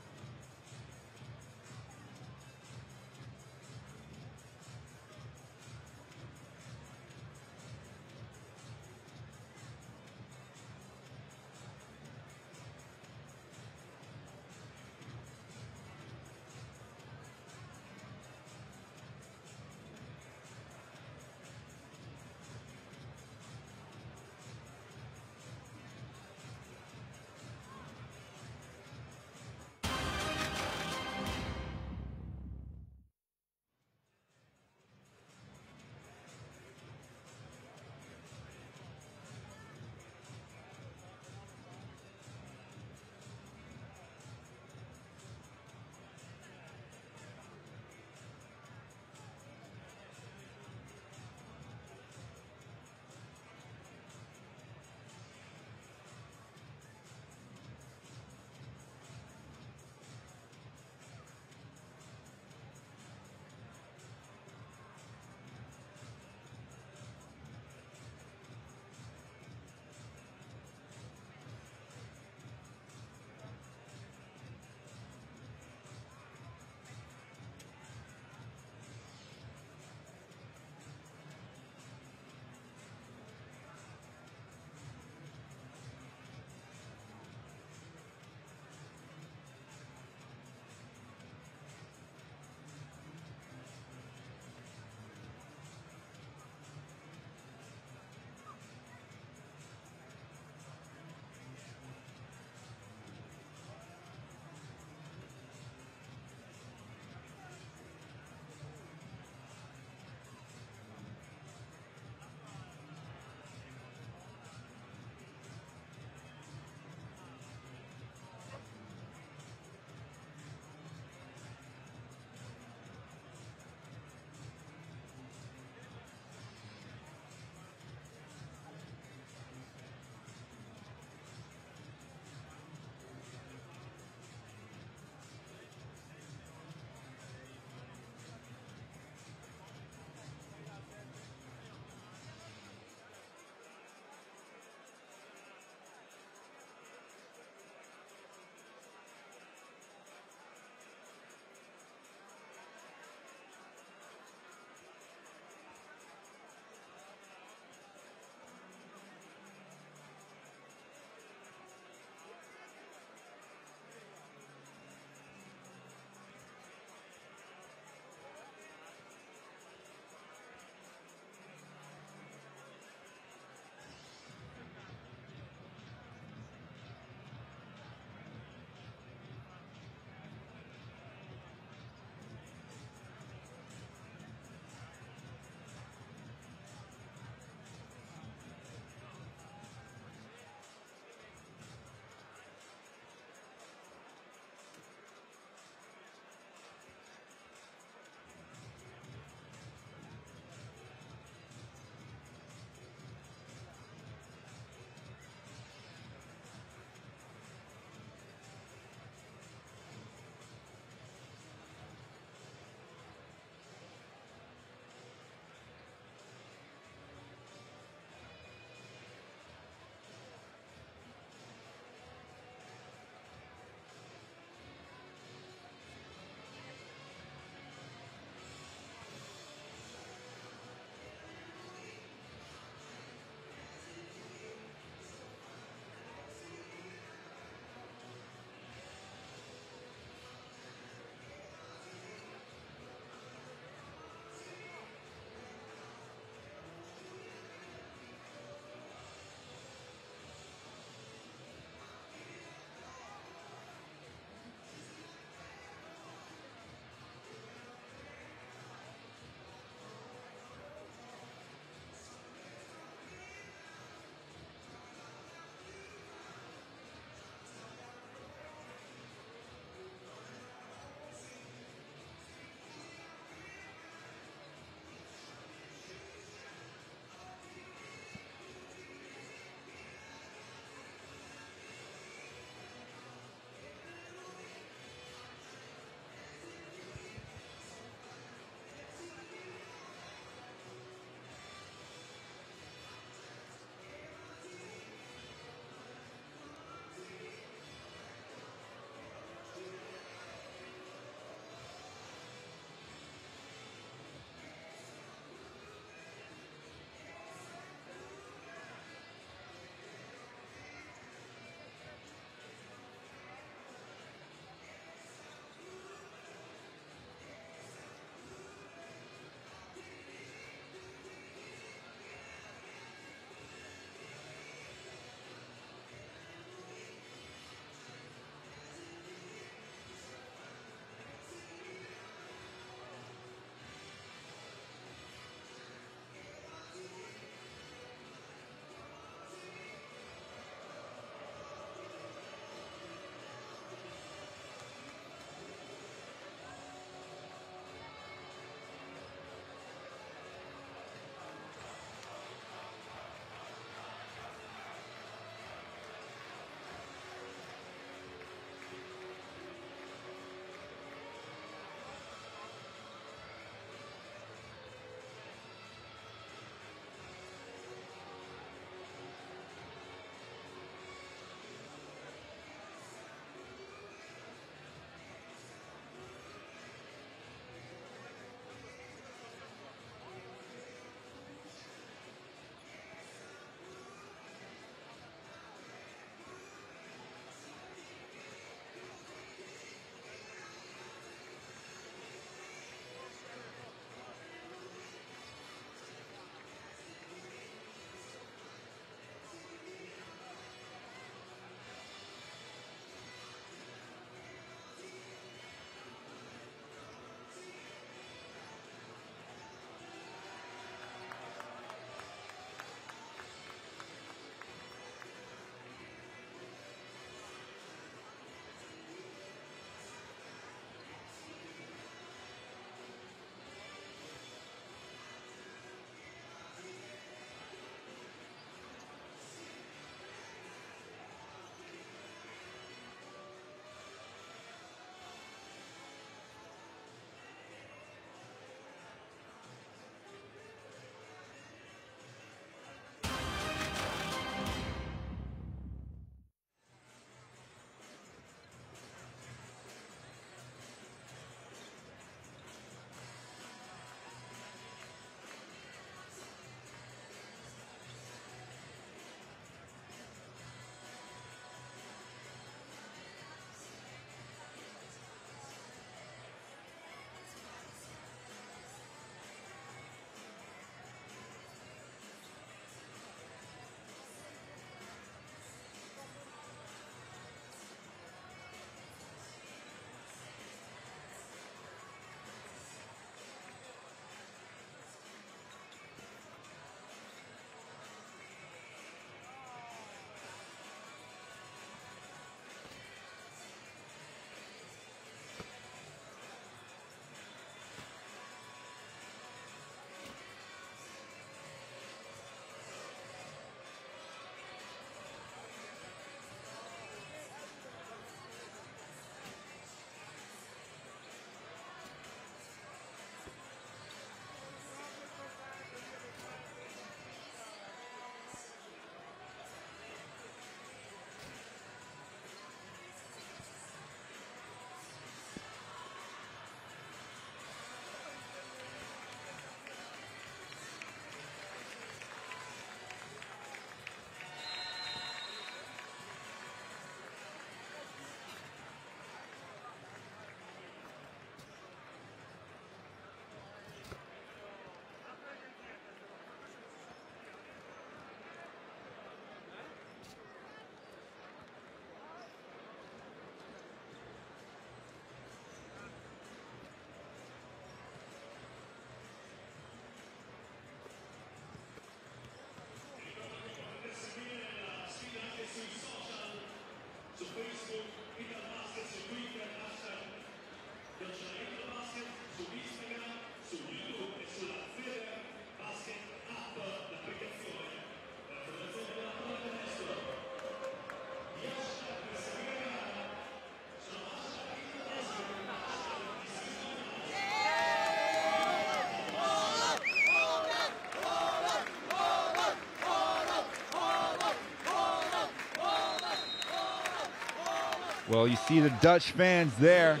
Well, you see the Dutch fans there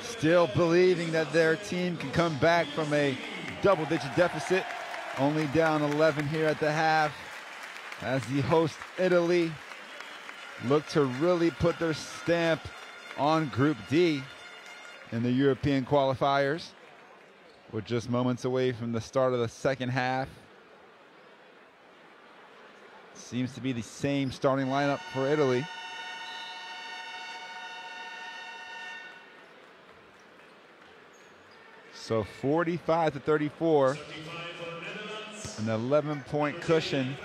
still believing that their team can come back from a double-digit deficit. Only down 11 here at the half as the host Italy look to really put their stamp on Group D in the European qualifiers. We're just moments away from the start of the second half. Seems to be the same starting lineup for Italy. So 45-34, an 11-point cushion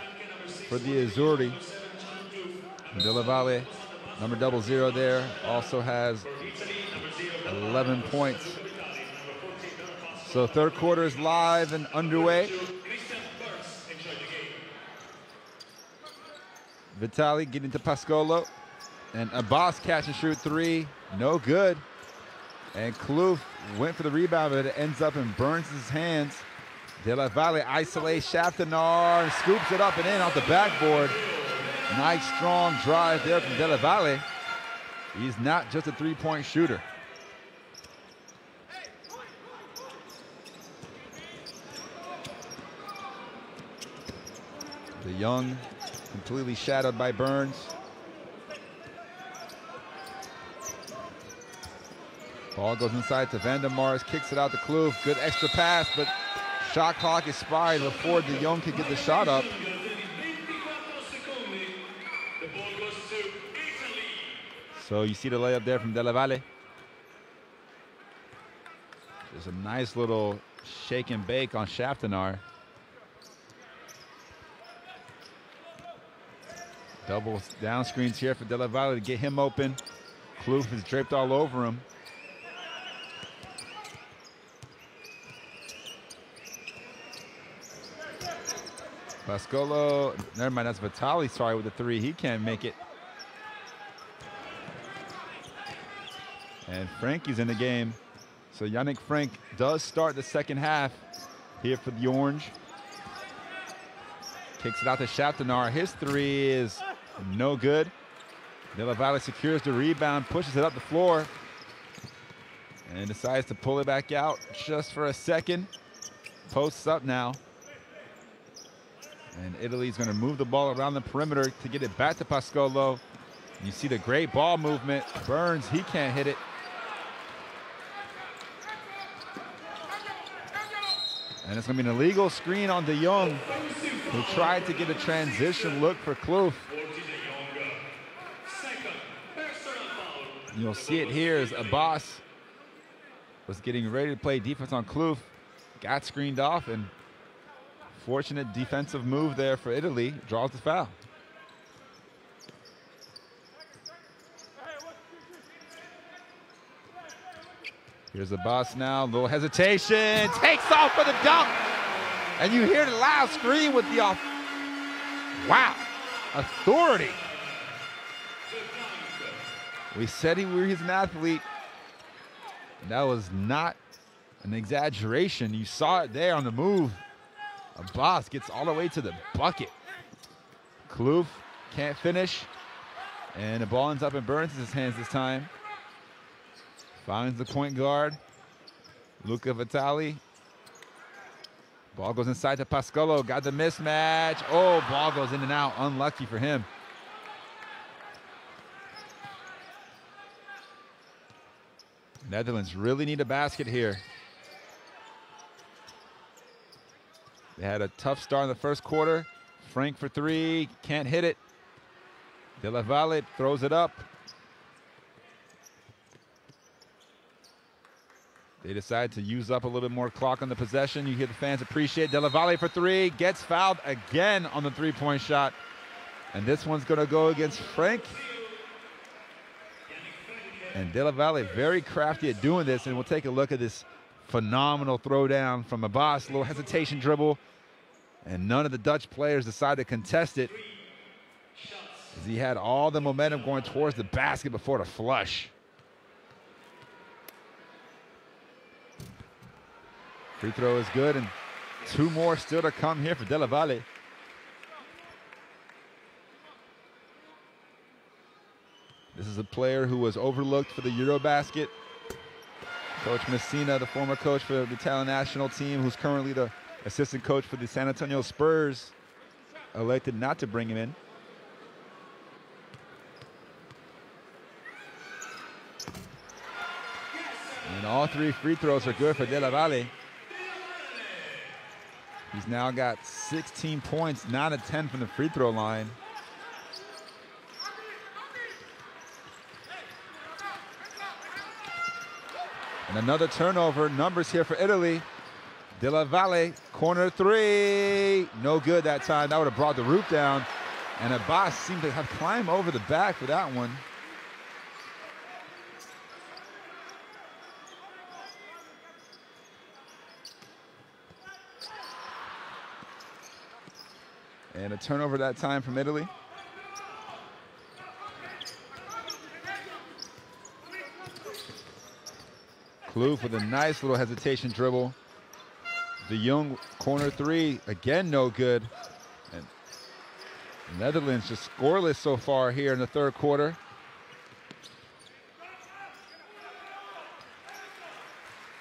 for the Azzurri. Della Valle, number 00 there, also has 11 points. So third quarter is live and underway. Vitali getting to Pascolo, and Abbas catch and shoot three, no good. And Kloof went for the rebound, but it ends up in Burns' hands. Della Valle isolates Shaftanar and scoops it up and in off the backboard. Nice strong drive there from Della Valle. He's not just a three-point shooter. The young completely shadowed by Burns. Ball goes inside to Vandemars, kicks it out to Kloof. Good extra pass, but shot clock expired before De Jong could get the shot up. So you see the layup there from Della Valle. There's a nice little shake and bake on Shaftanar. Double down screens here for Della Valle to get him open. Kloof is draped all over him. Pascolo, never mind, that's Vitali, sorry, with the three. He can't make it. And Frankie's in the game. So Yannick Frank does start the second half here for the Orange. Kicks it out to Shaftanar. His three is no good. Della Valle secures the rebound, pushes it up the floor, and decides to pull it back out just for a second. Posts up now. And Italy's going to move the ball around the perimeter to get it back to Pascolo. You see the great ball movement. Burns, he can't hit it. And it's going to be an illegal screen on De Jong, who tried to get a transition look for Kloof. You'll see it here as Abbas was getting ready to play defense on Kloof. Got screened off, and fortunate defensive move there for Italy. Draws the foul. Here's Abbas now, little hesitation, takes off for the dunk. And you hear the loud scream with the off. Wow, authority. We said he's an athlete. That was not an exaggeration. You saw it there on the move. Abbas gets all the way to the bucket. Kloof can't finish. And the ball ends up in Burns' hands this time. Finds the point guard, Luca Vitali. Ball goes inside to Pascolo, got the mismatch. Oh, ball goes in and out, unlucky for him. Netherlands really need a basket here. They had a tough start in the first quarter. Frank for three, can't hit it. Della Valle throws it up. They decide to use up a little bit more clock on the possession. You hear the fans appreciate. Della Valle for three, gets fouled again on the three-point shot. And this one's gonna go against Frank. And Della Valle very crafty at doing this, and we'll take a look at this phenomenal throwdown from Abbas. A little hesitation dribble, and none of the Dutch players decide to contest it, as he had all the momentum going towards the basket before the flush. Free throw is good, and two more still to come here for Della Valle. This is a player who was overlooked for the Eurobasket. Coach Messina, the former coach for the Italian national team, who's currently the assistant coach for the San Antonio Spurs, elected not to bring him in. And all 3 free throws are good for De La Valle. He's now got 16 points, 9 of 10 from the free throw line. And another turnover, numbers here for Italy. De La Valle, corner 3. No good that time. That would have brought the roof down. And Abbas seemed to have climbed over the back for that one. And a turnover that time from Italy. Kloof with a nice little hesitation dribble. De Jong, corner 3, again no good. And Netherlands just scoreless so far here in the third quarter.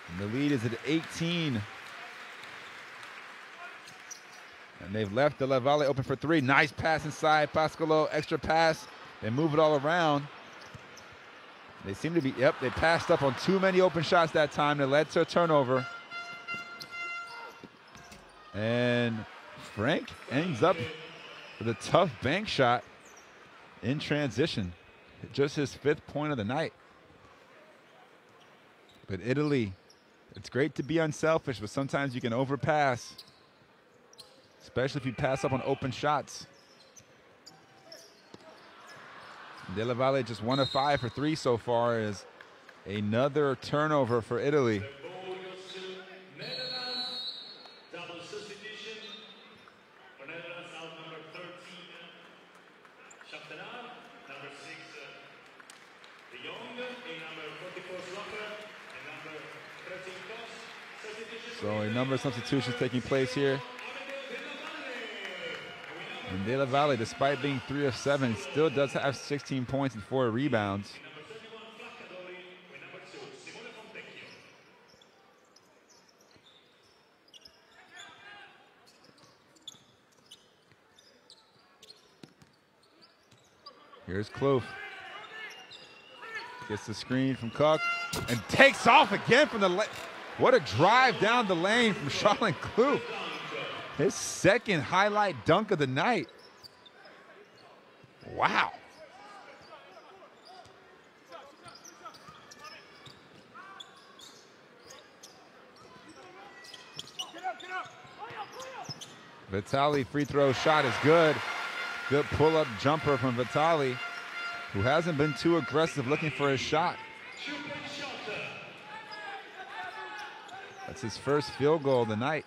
And the lead is at 18. And they've left De La Valle open for 3. Nice pass inside. Pascolo, extra pass. They move it all around. They seem to be, they passed up on too many open shots that time. That led to a turnover. And Frank ends up with a tough bank shot in transition. Just his 5th point of the night. But Italy, it's great to be unselfish, but sometimes you can overpass, especially if you pass up on open shots. De La Valle just 1 of 5 for 3 so far, is another turnover for Italy. The ball goes to Netherlands. Double substitution for Netherlands out number 13, Chaptenaar, number 6, De Jong, in number 44, Slapper, and number 13, Kos. Substitution. So a number of substitutions taking place here. And De La Valle, despite being 3 of 7, still does have 16 points and 4 rebounds. Here's Kloof. Gets the screen from Cook and takes off again from the lane. What a drive down the lane from Charlotte Kloof. His 2nd highlight dunk of the night. Wow. Vitali free throw shot is good. Good pull-up jumper from Vitali, who hasn't been too aggressive looking for his shot. That's his first field goal of the night.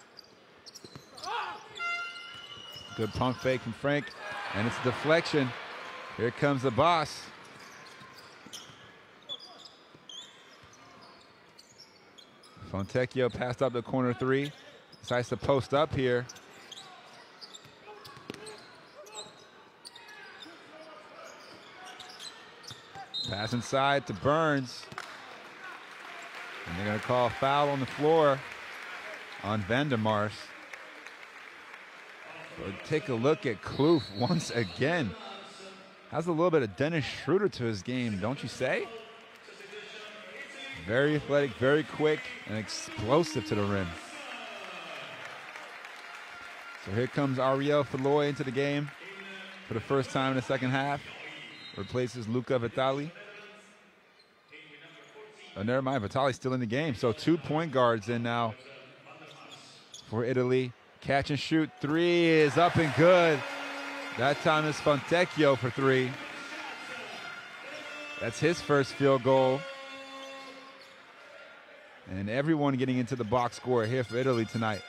Good pump fake from Frank, and it's a deflection. Here comes the boss. Fontecchio passed up the corner 3. Decides to post up here. Pass inside to Burns. And they're going to call a foul on the floor on Vandermars. But take a look at Kloof once again. Has a little bit of Dennis Schroeder to his game, don't you say? Very athletic, very quick, and explosive to the rim. So here comes Ariel Feloy into the game for the first time in the second half. Replaces Luca Vitali. Oh, never mind, Vitali's still in the game. So 2 point guards in now for Italy. Catch and shoot 3 is up and good. That time is Fontecchio for 3. That's his first field goal. And everyone getting into the box score here for Italy tonight.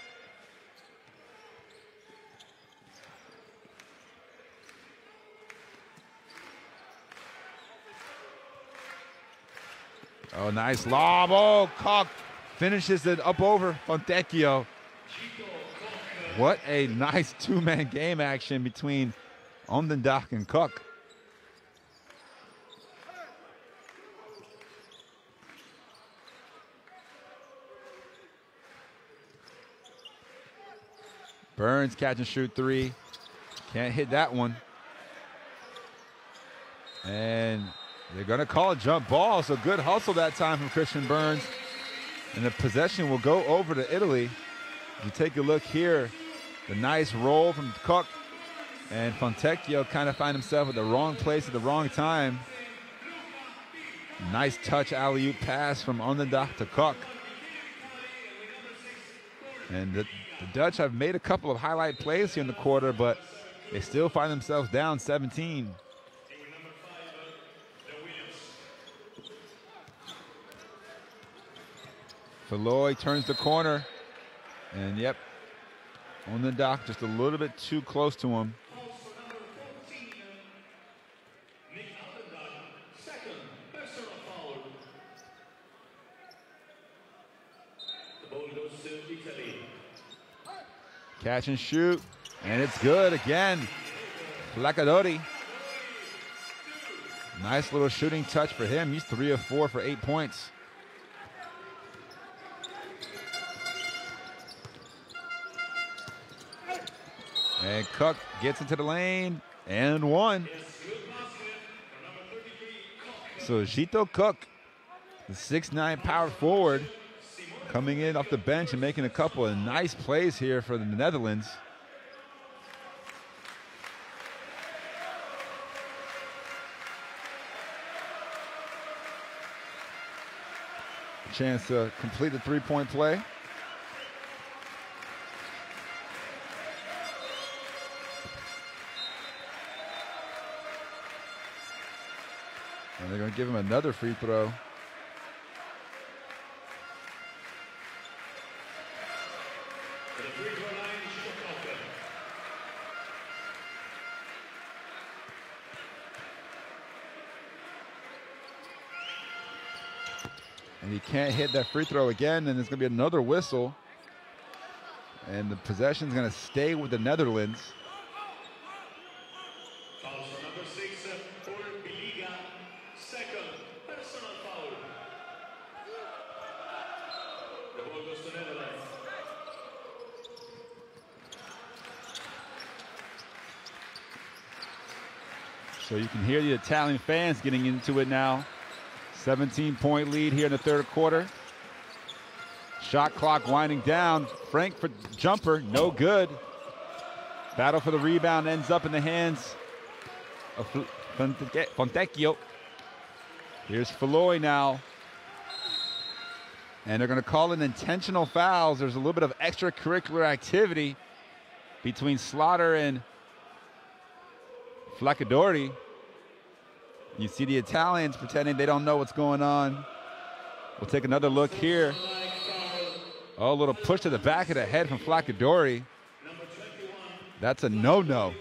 Oh, nice lob. Oh, Koch finishes it up over Fontecchio. What a nice 2-man game action between Ondendak and Cook. Burns catch and shoot three. Can't hit that one. And they're going to call a jump ball, so good hustle that time from Christian Burns. And the possession will go over to Italy. If you take a look here, the nice roll from Cook. And Fontecchio kind of find himself at the wrong place at the wrong time. Nice touch alley-oop pass from Onendak to Cook. And the Dutch have made a couple of highlight plays here in the quarter, but they still find themselves down 17. Feloy turns the corner, and yep, Onendak just a little bit too close to him. Catch and shoot, and it's good again. Flacadori. Nice little shooting touch for him. He's 3 of 4 for 8 points. And Cook gets into the lane and one. So Zito Cook, the 6'9" power forward, coming in off the bench and making a couple of nice plays here for the Netherlands. A chance to complete the three-point play. And they're going to give him another free throw. And he can't hit that free throw again, and there's going to be another whistle. And the possession's going to stay with the Netherlands. So you can hear the Italian fans getting into it now. 17-point lead here in the third quarter. Shot clock winding down. Frank for jumper, no good. Battle for the rebound ends up in the hands of Fontecchio. Here's Feloy now. And they're going to call in intentional fouls. There's a little bit of extracurricular activity between Slaughter and Flacadori. You see the Italians pretending they don't know what's going on. We'll take another look here. Oh, a little push to the back of the head from Flacadori. That's a no-no.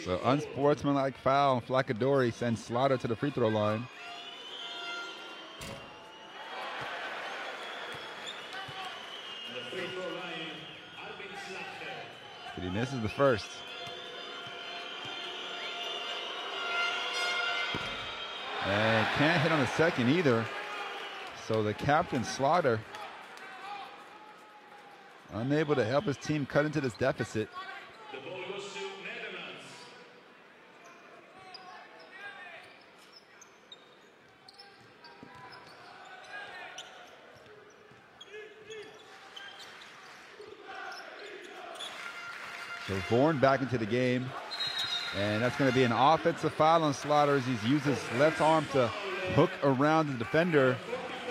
So unsportsmanlike foul, and Flacadori sends Slaughter to the free throw line. But he misses the first. And can't hit on the second either. So the captain, Slaughter, unable to help his team cut into this deficit. The ball goes to Netherlands. So Vorn back into the game. And that's going to be an offensive foul on Slaughter as he's used his left arm to hook around the defender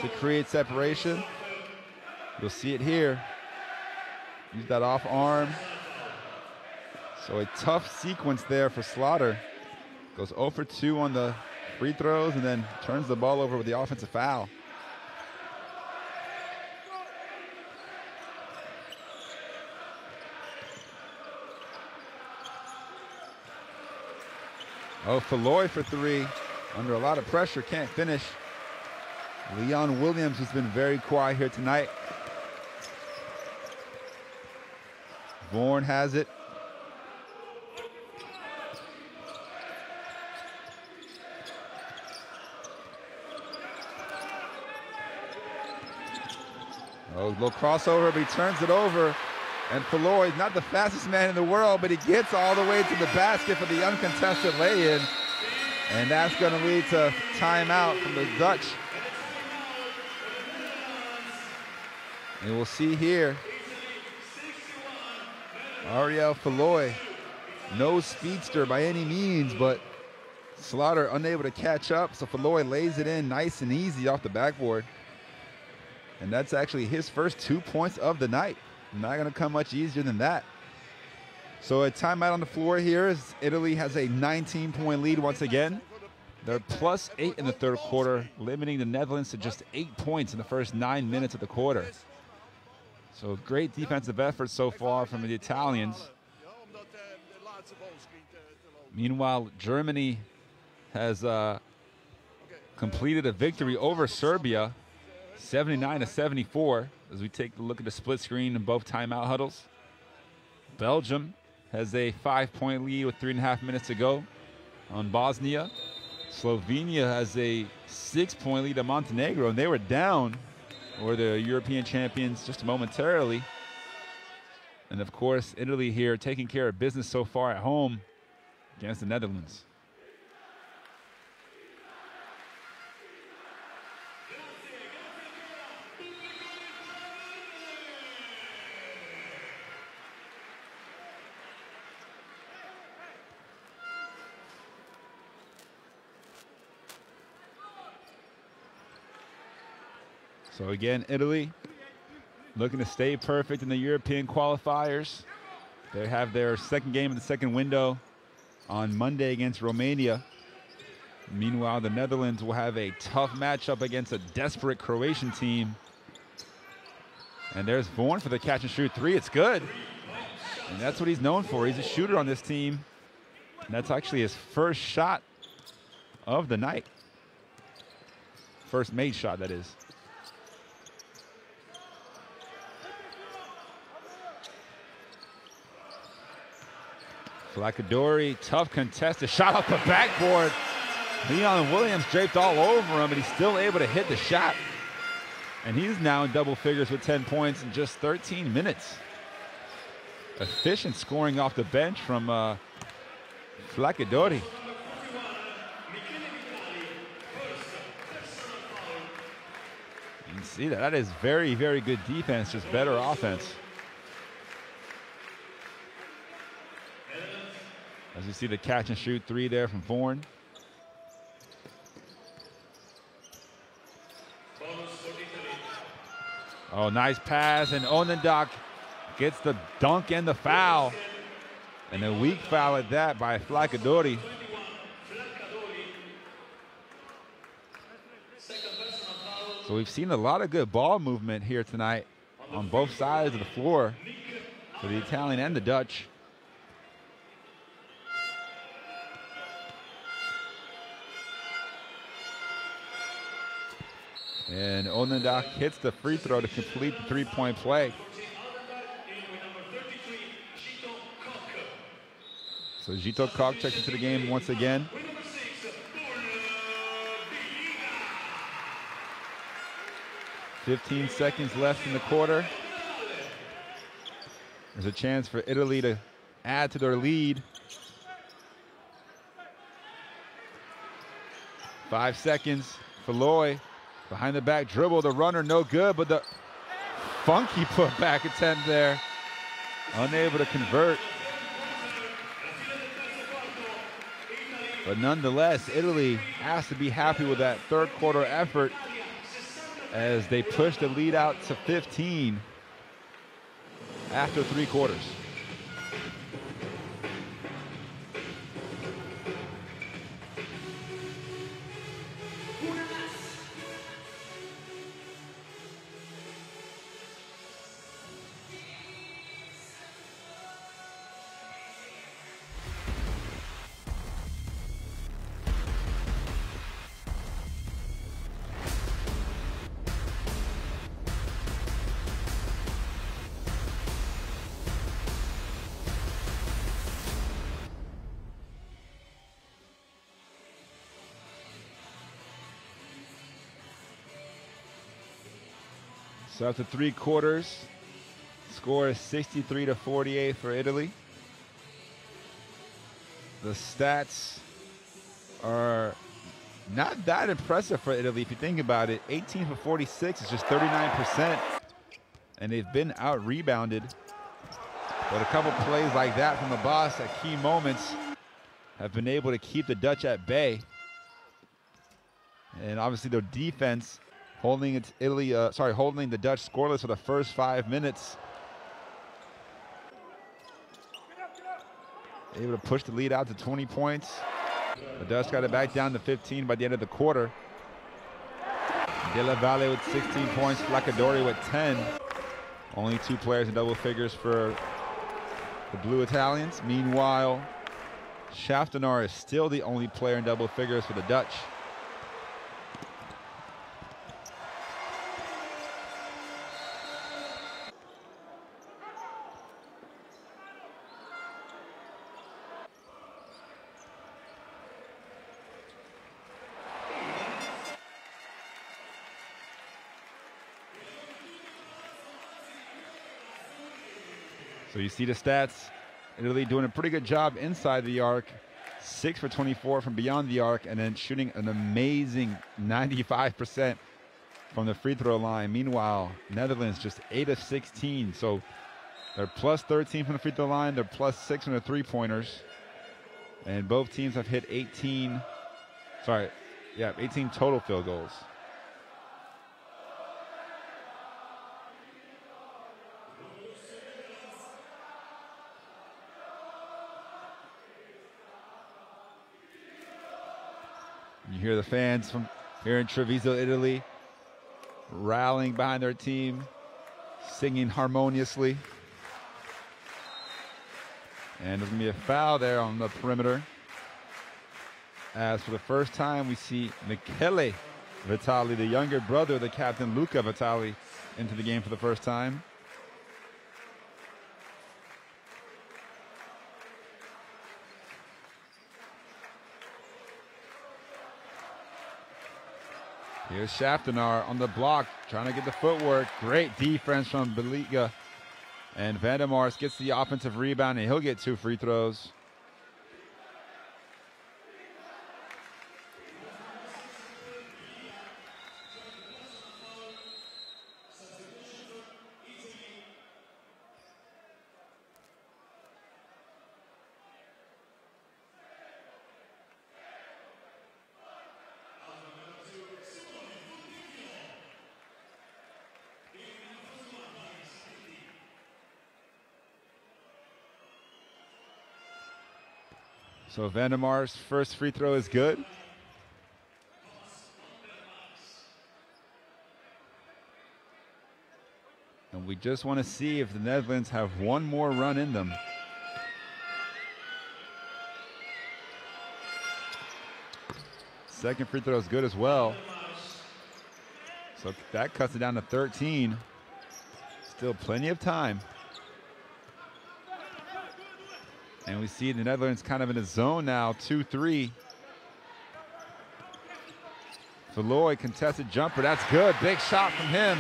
to create separation. You'll see it here. Use that off arm. So a tough sequence there for Slaughter. Goes 0 for 2 on the free throws and then turns the ball over with the offensive foul. Oh, Feloy for 3. Under a lot of pressure, can't finish. Leon Williams has been very quiet here tonight. Vorn has it. Oh, little crossover, but he turns it over. And Floyd, not the fastest man in the world, but he gets all the way to the basket for the uncontested lay-in. And that's going to lead to timeout from the Dutch. And we'll see here, Ariel Floyd, no speedster by any means, but Slaughter unable to catch up. So Floyd lays it in nice and easy off the backboard. And that's actually his first 2 points of the night. Not going to come much easier than that. So a timeout on the floor here as Italy has a 19-point lead once again. They're +8 in the third quarter, limiting the Netherlands to just 8 points in the first 9 minutes of the quarter. So great defensive effort so far from the Italians. Meanwhile, Germany has completed a victory over Serbia, 79-74, as we take a look at the split screen in both timeout huddles. Belgium has a 5-point lead with 3.5 minutes to go on Bosnia. Slovenia has a 6-point lead on Montenegro, and they were down, or the European champions, just momentarily. And of course, Italy here taking care of business so far at home against the Netherlands. So again, Italy looking to stay perfect in the European qualifiers. They have their second game of the second window on Monday against Romania. Meanwhile, the Netherlands will have a tough matchup against a desperate Croatian team. And there's Vorn for the catch and shoot three. It's good. And that's what he's known for. He's a shooter on this team. And that's actually his first shot of the night. First made shot, that is. Flacadori, tough contested shot off the backboard. Leon Williams draped all over him, but he's still able to hit the shot. And he's now in double figures with 10 points in just 13 minutes. Efficient scoring off the bench from Flacadori. You can see that. That is very, very good defense, just better offense. As you see the catch and shoot three there from Vorn. Oh, nice pass, and Onendak gets the dunk and the foul. And a weak foul at that by Flacadori. So we've seen a lot of good ball movement here tonight on both sides of the floor for the Italian and the Dutch. And Onendak hits the free throw to complete the three-point play. So Zito Kok checks into the game once again. "15 seconds left in the quarter. There's a chance for Italy to add to their lead. 5 seconds for Loy. Behind the back dribble, the runner no good, but the funky put back attempt there. Unable to convert. But nonetheless, Italy has to be happy with that third quarter effort as they push the lead out to 15 after 3 quarters. So after 3 quarters, score is 63-48 for Italy. The stats are not that impressive for Italy if you think about it. 18 for 46 is just 39%. And they've been out-rebounded. But a couple plays like that from the boss at key moments have been able to keep the Dutch at bay. And obviously their defense holding the Dutch scoreless for the first 5 minutes. Able to push the lead out to 20 points. The Dutch got it back down to 15 by the end of the quarter. Della Valle with 16 points, Flacadori with 10. Only 2 players in double figures for the Blue Italians. Meanwhile, Schaftenaar is still the only player in double figures for the Dutch. So you see the stats, Italy doing a pretty good job inside the arc, 6 for 24 from beyond the arc, and then shooting an amazing 95% from the free throw line. Meanwhile, Netherlands just 8 of 16, so they're plus 13 from the free throw line, they're plus 6 from the three-pointers, and both teams have hit 18 total field goals. You hear the fans from here in Treviso, Italy, rallying behind their team, singing harmoniously. And there's going to be a foul there on the perimeter. As for the first time, we see Michele Vitali, the younger brother of the captain, Luca Vitali, into the game for the first time. Here's Schaftenaar on the block, trying to get the footwork. Great defense from Beliga. And Van der Mars gets the offensive rebound, and he'll get 2 free throws. So Van der Mar's first free throw is good. And we just want to see if the Netherlands have one more run in them. Second free throw is good as well. So that cuts it down to 13. Still plenty of time. And we see the Netherlands kind of in a zone now, 2-3. Valoy contested jumper, that's good. Big shot from him.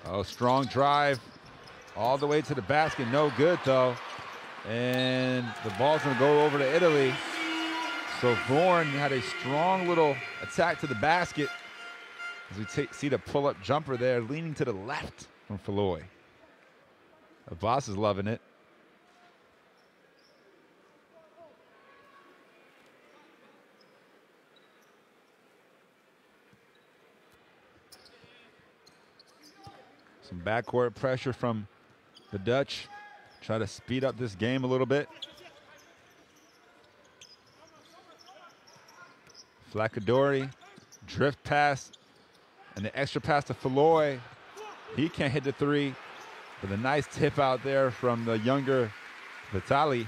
Oh, strong drive all the way to the basket. No good, though. And the ball's going to go over to Italy. So Vorn had a strong little attack to the basket. As we see the pull-up jumper there, leaning to the left from Valoy. The boss is loving it. Some backcourt pressure from the Dutch. Try to speed up this game a little bit. Flacadori, drift pass, and the extra pass to Valoy. He can't hit the three, but a nice tip out there from the younger Vitali.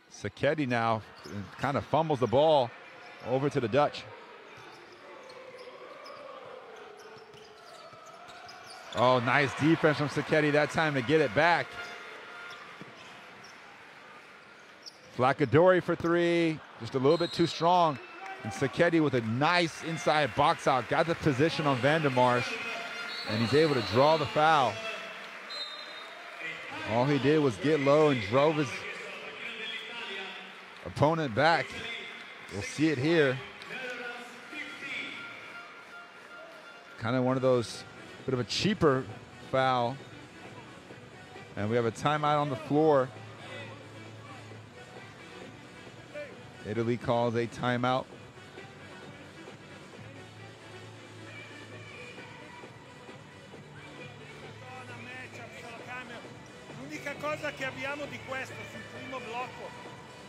Sacchetti now kind of fumbles the ball over to the Dutch. Oh, nice defense from Sacchetti that time to get it back. Flacadori for three, just a little bit too strong. And Sacchetti with a nice inside box out, got the position on Van der Mars, and he's able to draw the foul. All he did was get low and drove his opponent back. We'll see it here. Kind of one of those, bit of a cheaper foul. And we have a timeout on the floor. Italy calls a timeout. L'unica cosa che abbiamo di questo sul primo blocco,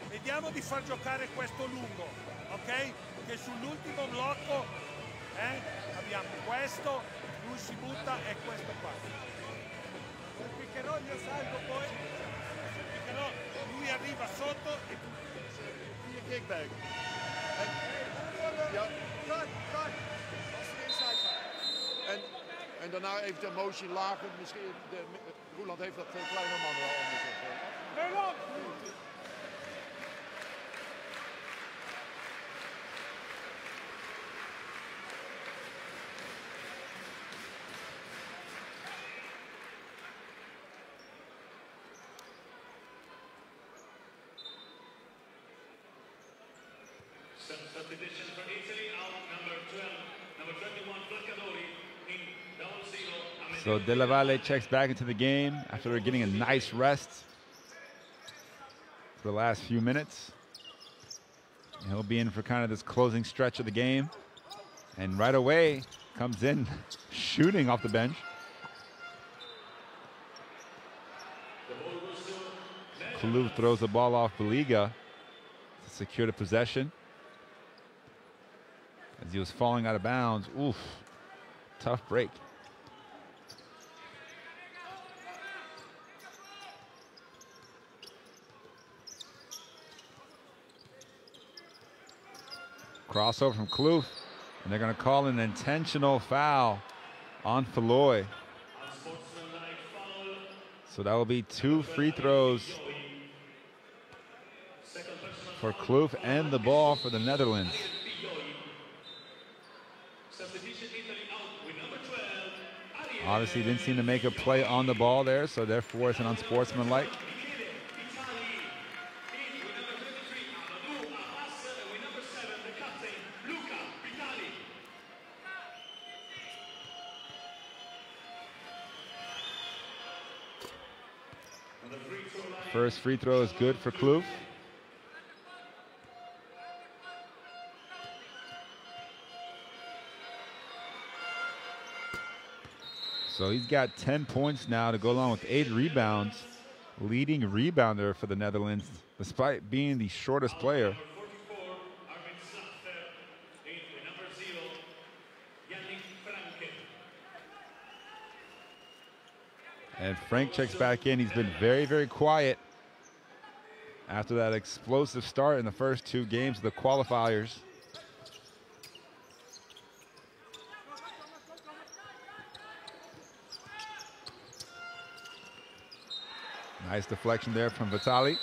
vediamo di far giocare questo lungo, ok? Che sull'ultimo blocco abbiamo questo, lui si butta e questo qua. Il piccherò io salgo poi, piccherò, lui arriva sotto e tu. Kickback. En daarna even de motion lager. Misschien Roeland heeft dat kleine man wel onderzocht. Substitution for Italy, out number 12, number 21, Flacadori, in double zero. So Della Valle checks back into the game after getting a nice rest for the last few minutes. And he'll be in for kind of this closing stretch of the game. And right away comes in shooting off the bench. Kalou throws the ball off Baliga to secure the possession. As he was falling out of bounds. Oof, tough break. Crossover from Kloof, and they're going to call an intentional foul on Falloy. So that will be 2 free throws for Kloof and the ball for the Netherlands. Obviously didn't seem to make a play on the ball there, so therefore it's an unsportsmanlike. First free throw is good for Kloof. So he's got 10 points now to go along with 8 rebounds. Leading rebounder for the Netherlands, despite being the shortest player. And Frank checks back in. He's been very, very quiet after that explosive start in the first 2 games of the qualifiers. Nice deflection there from Vitali.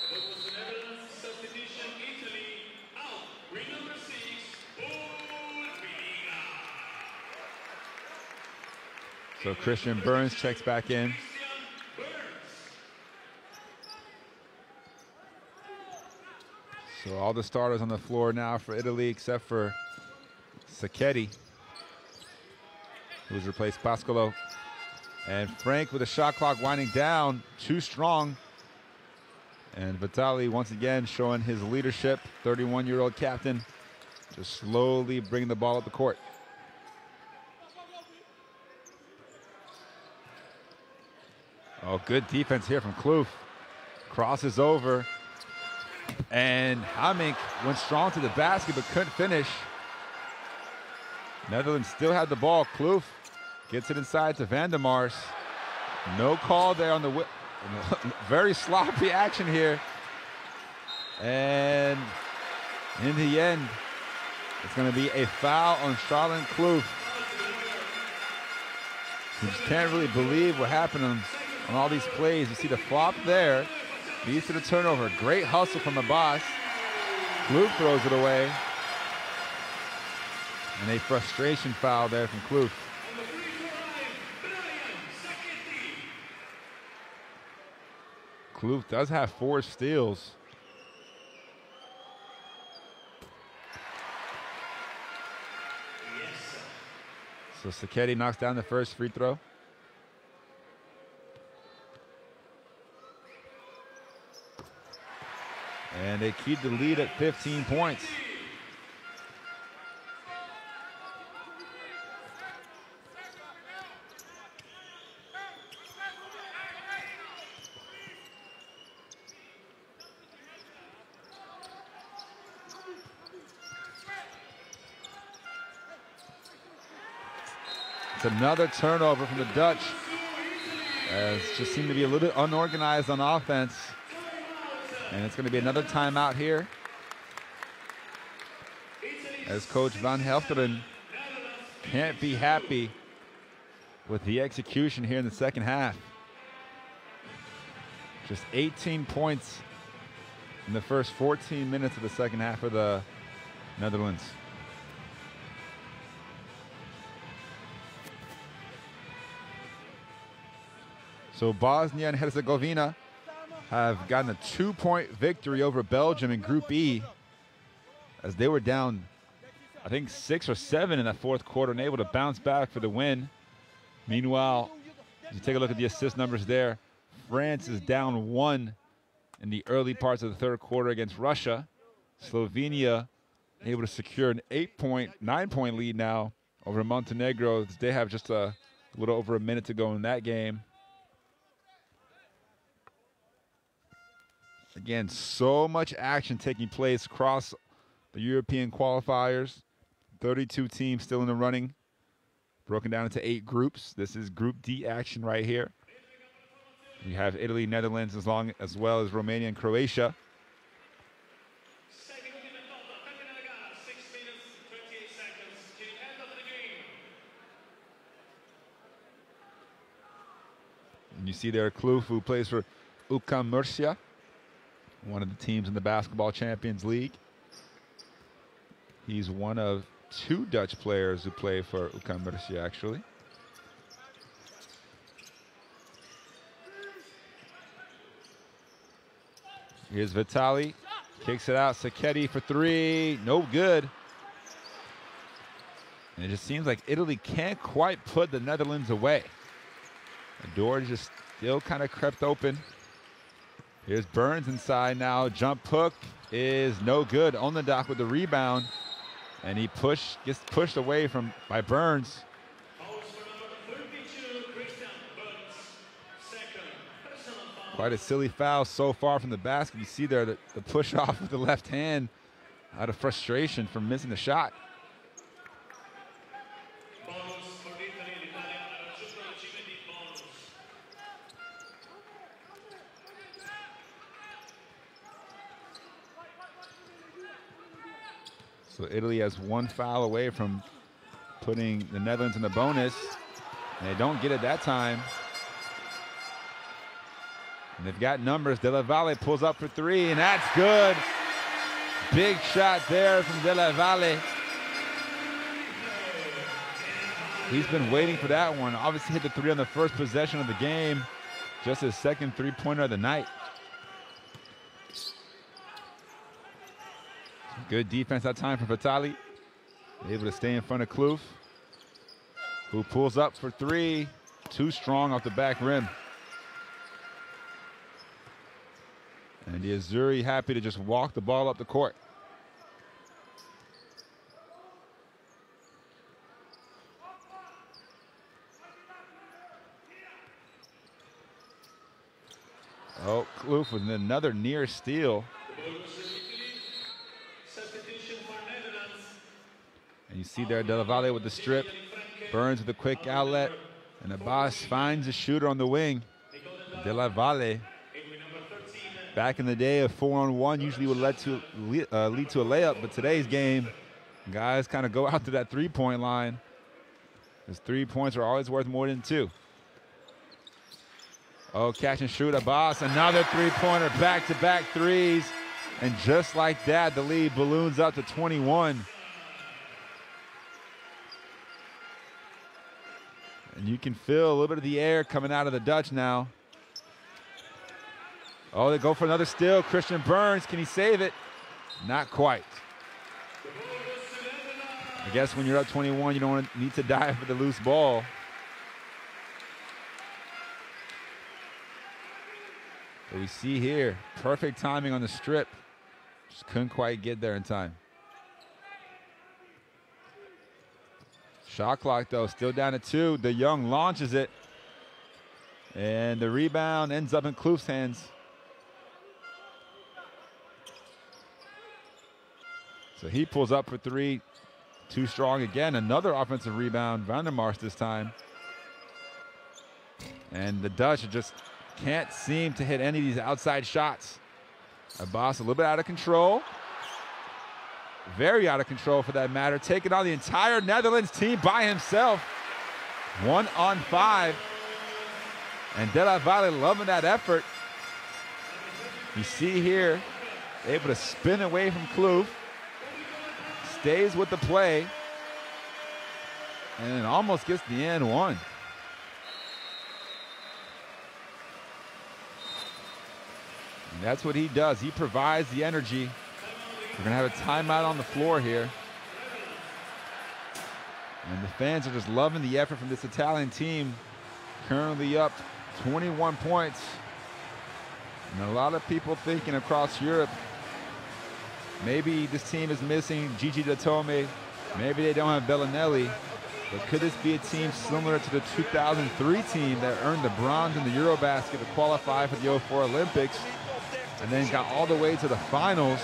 So Christian Burns checks back in. So all the starters on the floor now for Italy except for Sacchetti, who's replaced Pascolo. And Frank with the shot clock winding down, too strong. And Vitali once again showing his leadership, 31-year-old captain, just slowly bringing the ball up the court. Oh, good defense here from Kloof. Crosses over. And Hamink went strong to the basket but couldn't finish. Netherlands still had the ball. Kloof gets it inside to Van der Mars. No call there on the very sloppy action here. And in the end, it's going to be a foul on Charlotte Kloof. You just can't really believe what happened on all these plays. You see the flop there, leads to the turnover. Great hustle from Abbas. Kloof throws it away. And a frustration foul there from Kloof. Kloof does have 4 steals. So Sacchetti knocks down the first free throw. And they keep the lead at 15 points. It's another turnover from the Dutch, as just seem to be a little bit unorganized on offense. And it's going to be another timeout here, as Coach Van Helfteren can't be happy with the execution here in the second half. Just 18 points in the first 14 minutes of the second half for the Netherlands. So Bosnia and Herzegovina have gotten a 2-point victory over Belgium in Group E, as they were down, I think, 6 or 7 in that fourth quarter and able to bounce back for the win. Meanwhile, if you take a look at the assist numbers there, France is down 1 in the early parts of the third quarter against Russia. Slovenia able to secure an 9-point lead now over Montenegro. They have just a little over a minute to go in that game. Again, so much action taking place across the European qualifiers. 32 teams still in the running, broken down into 8 groups. This is Group D action right here. We have Italy, Netherlands, as well as Romania and Croatia. And you see there Kloof, who plays for UCAM Murcia, one of the teams in the Basketball Champions League. He's one of 2 Dutch players who play for UCAM Murcia, actually. Here's Vitali, kicks it out. Sacchetti for 3, no good. And it just seems like Italy can't quite put the Netherlands away. The door just still kind of crept open. Here's Burns inside now. Jump hook is no good. On the dock with the rebound. And he gets pushed away by Burns. Quite a silly foul so far from the basket. You see there the push off with the left hand out of frustration from missing the shot. So Italy has 1 foul away from putting the Netherlands in the bonus. And they don't get it that time. And they've got numbers. De La Valle pulls up for 3, and that's good. Big shot there from De La Valle. He's been waiting for that one. Obviously hit the 3 on the first possession of the game. Just his second 3-pointer of the night. Good defense that time from Vitali. Able to stay in front of Kloof, who pulls up for 3. Too strong off the back rim. And the Azzurri happy to just walk the ball up the court. Oh, Kloof with another near steal. And you see there De La Valle with the strip. Burns with a quick outlet. And Abbas finds a shooter on the wing. De La Valle. Back in the day, a 4-on-1 usually would lead to a layup. But today's game, guys kind of go out to that 3-point line. His 3 points are always worth more than 2. Oh, catch and shoot, Abbas. Another 3-pointer, back-to-back threes. And just like that, the lead balloons up to 21. And you can feel a little bit of the air coming out of the Dutch now. Oh, they go for another steal. Christian Burns, can he save it? Not quite. I guess when you're up 21, you don't need to dive for the loose ball. But we see here, perfect timing on the strip. Just couldn't quite get there in time. Shot clock, though, still down to 2. De Jong launches it. And the rebound ends up in Kloof's hands. So he pulls up for 3. Too strong again. Another offensive rebound. Van der Mars this time. And the Dutch just can't seem to hit any of these outside shots. Abbas a little bit out of control. Very out of control for that matter. Taking on the entire Netherlands team by himself. 1-on-5. And De La Valle loving that effort. You see here, able to spin away from Kloof. Stays with the play. And almost gets the and one. And that's what he does. He provides the energy. We're going to have a timeout on the floor here. And the fans are just loving the effort from this Italian team. Currently up 21 points. And a lot of people thinking across Europe, maybe this team is missing Gigi Datome. Maybe they don't have Bellinelli. But could this be a team similar to the 2003 team that earned the bronze in the Eurobasket to qualify for the 04 Olympics and then got all the way to the finals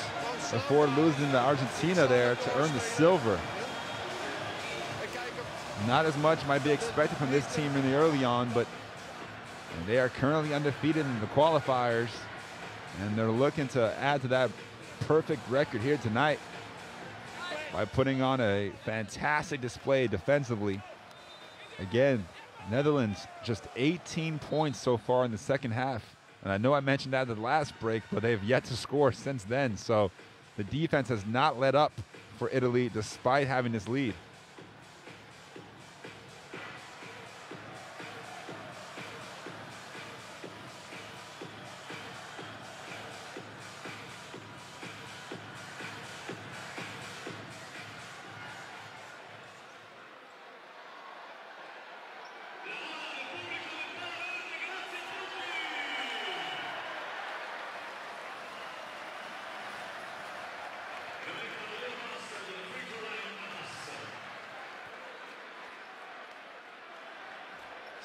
before losing to Argentina there to earn the silver? Not as much might be expected from this team really early on, but they are currently undefeated in the qualifiers, and they're looking to add to that perfect record here tonight by putting on a fantastic display defensively. Again, Netherlands just 18 points so far in the second half. And I know I mentioned that at the last break, but they've yet to score since then. So the defense has not let up for Italy despite having this lead.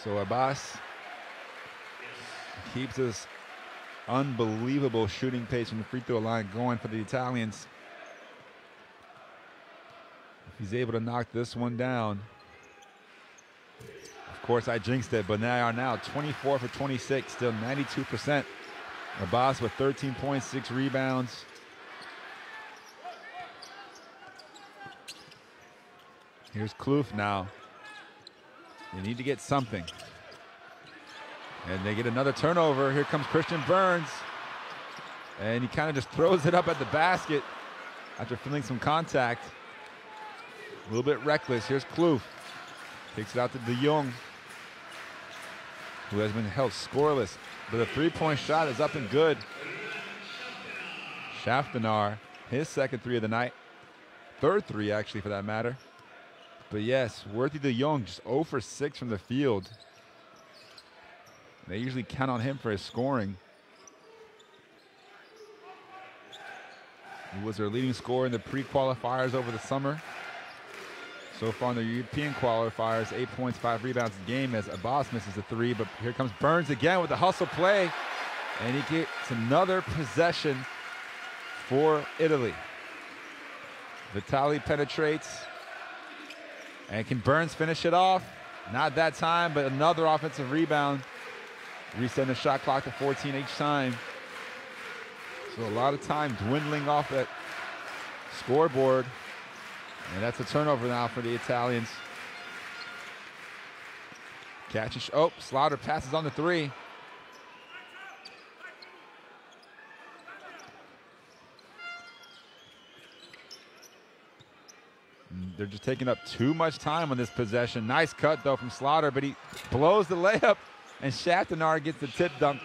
So Abbas keeps this unbelievable shooting pace from the free throw line going for the Italians. If he's able to knock this one down, of course I jinxed it, but they are now 24 for 26, still 92%. Abbas with 13 points, 6 rebounds. Here's Kloof now. They need to get something. And they get another turnover. Here comes Christian Burns. And he kind of just throws it up at the basket after feeling some contact. A little bit reckless. Here's Kloof. Takes it out to De Jong, who has been held scoreless. But the three-point shot is up and good. Schaftenar, his second 3 of the night. Third 3, actually, for that matter. But yes, Worthy De Jong just 0 for 6 from the field. They usually count on him for his scoring. He was their leading scorer in the pre-qualifiers over the summer. So far in the European qualifiers, 8 points, 5 rebounds a game as Abbas misses a 3. But here comes Burns again with the hustle play. And he gets another possession for Italy. Vitali penetrates. And can Burns finish it off? Not that time, but another offensive rebound. Resetting the shot clock to 14 each time. So a lot of time dwindling off that scoreboard. And that's a turnover now for the Italians. Catch and oh, Slaughter passes on the three. They're just taking up too much time on this possession. Nice cut, though, from Slaughter, but he blows the layup, and Shaftanar gets the tip dunk.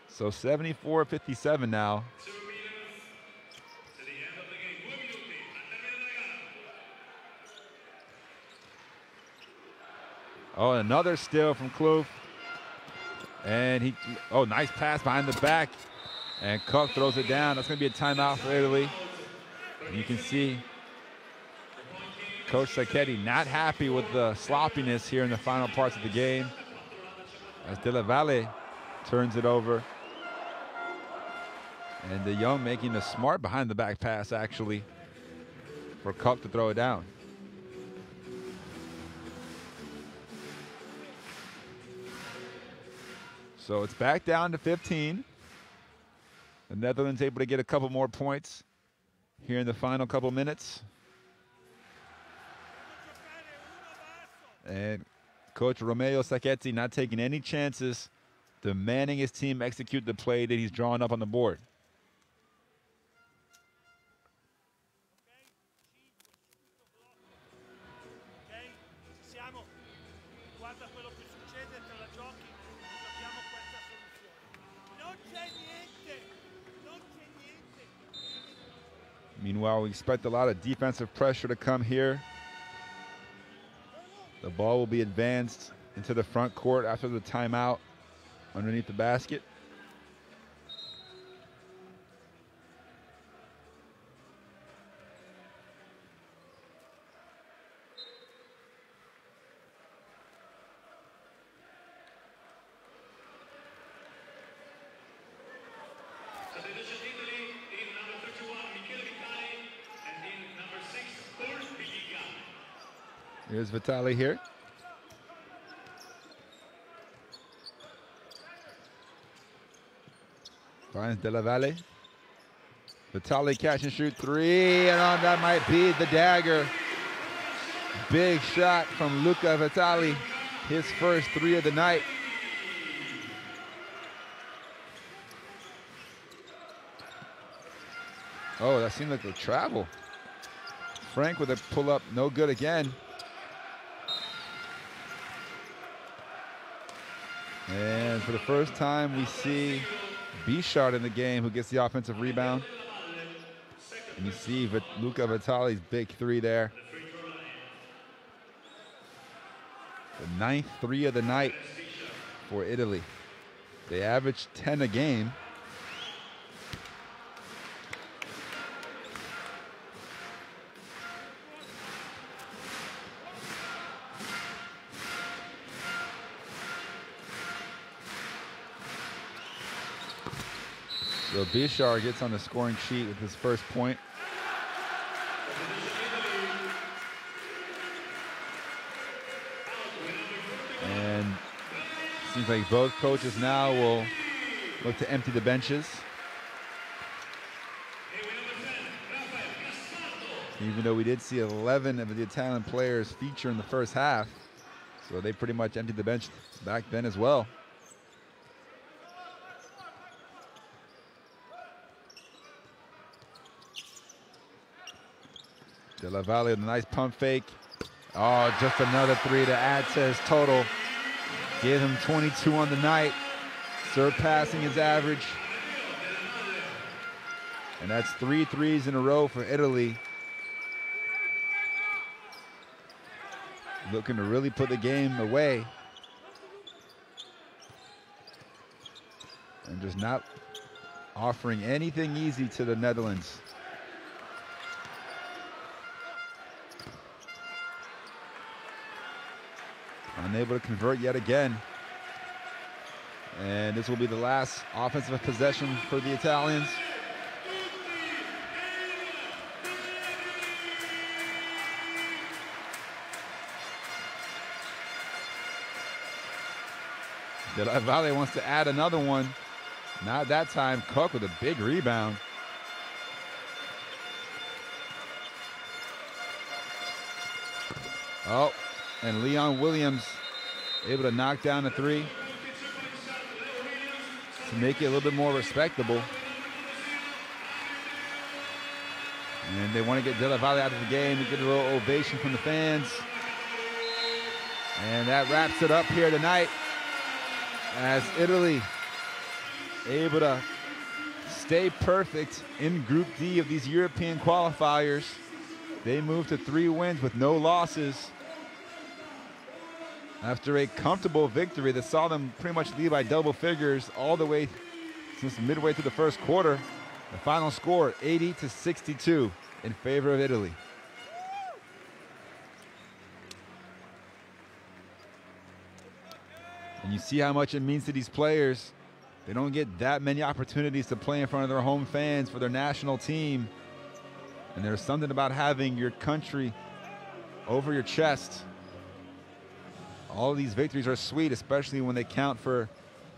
So 74-57 now. Oh, another steal from Kloof. And nice pass behind the back. And Cook throws it down. That's going to be a timeout for Italy. And you can see Coach Sacchetti not happy with the sloppiness here in the final parts of the game. As De La Valle turns it over. And De Jong making a smart behind the back pass, actually, for Cook to throw it down. So it's back down to 15. The Netherlands able to get a couple more points here in the final couple minutes. And Coach Romeo Sacchetti not taking any chances, demanding his team execute the play that he's drawn up on the board. Meanwhile, we expect a lot of defensive pressure to come here. The ball will be advanced into the front court after the timeout underneath the basket. Here's Vitali here. Finds De La Valle. Vitali catch and shoot three, and that might be the dagger. Big shot from Luca Vitali, his first three of the night. Oh, that seemed like a travel. Frank with a pull-up, no good again. And for the first time, we see Bichard in the game, who gets the offensive rebound. And you see Luca Vitali's big three there. The 9th three of the night for Italy. They average 10 a game. So Bichard gets on the scoring sheet with his first point. And seems like both coaches now will look to empty the benches. Even though we did see 11 of the Italian players feature in the first half. So they pretty much emptied the bench back then as well. De La Valle with a nice pump fake. Oh, just another three to add to his total. Give him 22 on the night, surpassing his average. And that's 3 threes in a row for Italy. Looking to really put the game away. And just not offering anything easy to the Netherlands. Unable to convert yet again. And this will be the last offensive possession for the Italians. De La Valle wants to add another one. Not that time. Cook with a big rebound. Oh, and Leon Williams able to knock down the three to make it a little bit more respectable. And they want to get Della Valle out of the game to get a little ovation from the fans. And that wraps it up here tonight as Italy able to stay perfect in Group D of these European qualifiers. They moved to 3 wins with no losses after a comfortable victory that saw them pretty much lead by double figures all the way since midway through the first quarter. The final score, 80-62 in favor of Italy. And you see how much it means to these players. They don't get that many opportunities to play in front of their home fans for their national team. And there's something about having your country over your chest. All of these victories are sweet, especially when they count for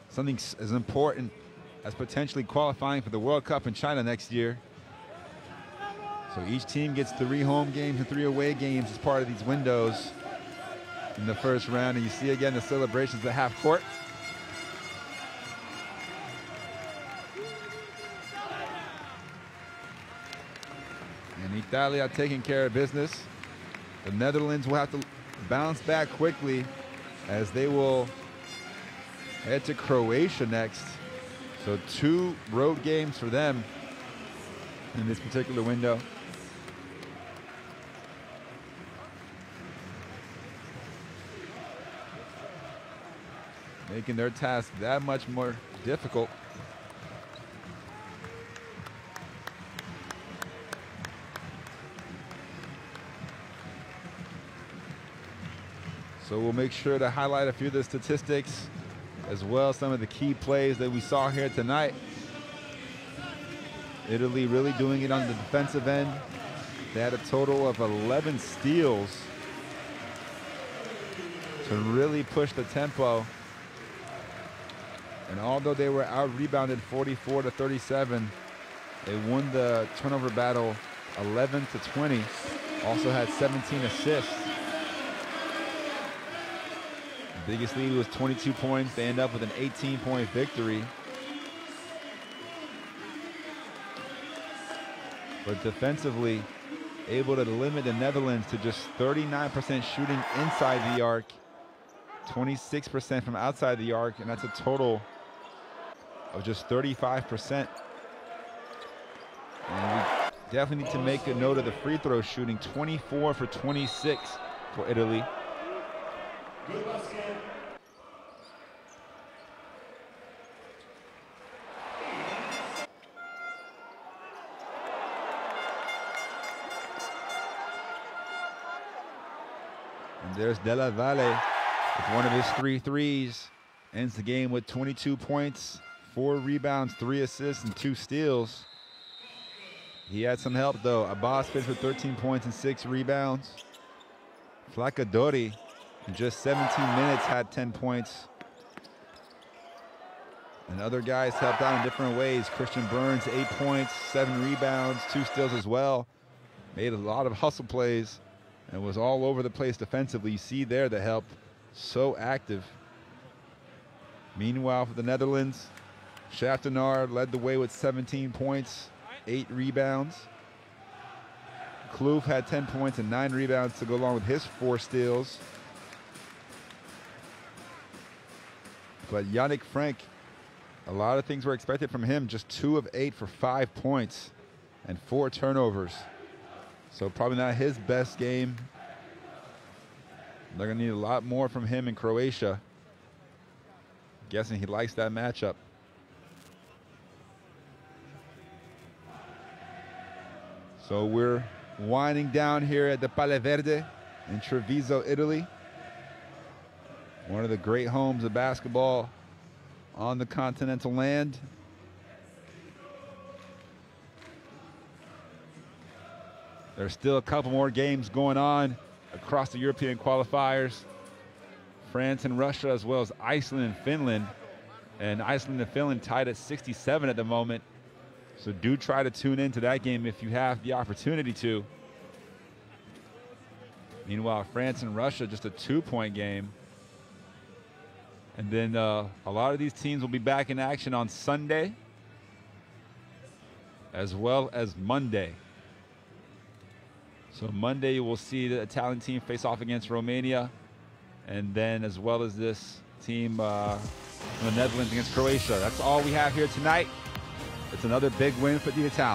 something as important as potentially qualifying for the World Cup in China next year. So each team gets 3 home games and 3 away games as part of these windows in the first round. And you see again the celebrations at half court. And Italia taking care of business. The Netherlands will have to bounce back quickly as they will head to Croatia next. So 2 road games for them in this particular window. Making their task that much more difficult. So we'll make sure to highlight a few of the statistics as well as some of the key plays that we saw here tonight. Italy really doing it on the defensive end. They had a total of 11 steals to really push the tempo. And although they were out-rebounded 44-37, they won the turnover battle 11-20. Also had 17 assists. The biggest lead was 22 points. They end up with an 18-point victory. But defensively, able to limit the Netherlands to just 39% shooting inside the arc, 26% from outside the arc, and that's a total of just 35%. And we definitely need to make a note of the free throw shooting, 24 for 26 for Italy. Good basket. And there's Della Valle with one of his 3 threes. Ends the game with 22 points, 4 rebounds, 3 assists, and 2 steals. He had some help though. Abbas finished with 13 points and 6 rebounds. Flacadori, in just 17 minutes, had 10 points. And other guys helped out in different ways. Christian Burns, 8 points, 7 rebounds, 2 steals as well. Made a lot of hustle plays and was all over the place defensively. You see there the help, so active. Meanwhile, for the Netherlands, Schaftenaar led the way with 17 points, 8 rebounds. Kloof had 10 points and 9 rebounds to go along with his 4 steals. But Yannick Frank, a lot of things were expected from him. Just 2 of 8 for 5 points and 4 turnovers. So probably not his best game. They're gonna need a lot more from him in Croatia. Guessing he likes that matchup. So we're winding down here at the Pale Verde in Treviso, Italy. One of the great homes of basketball on the continental land. There's still a couple more games going on across the European qualifiers. France and Russia, as well as Iceland and Finland. And Iceland and Finland tied at 67 at the moment. So do try to tune into that game if you have the opportunity to. Meanwhile, France and Russia, just a 2-point game. And then a lot of these teams will be back in action on Sunday, as well as Monday. So Monday, you will see the Italian team face off against Romania, and then as well as this team from the Netherlands against Croatia. That's all we have here tonight. It's another big win for the Italians.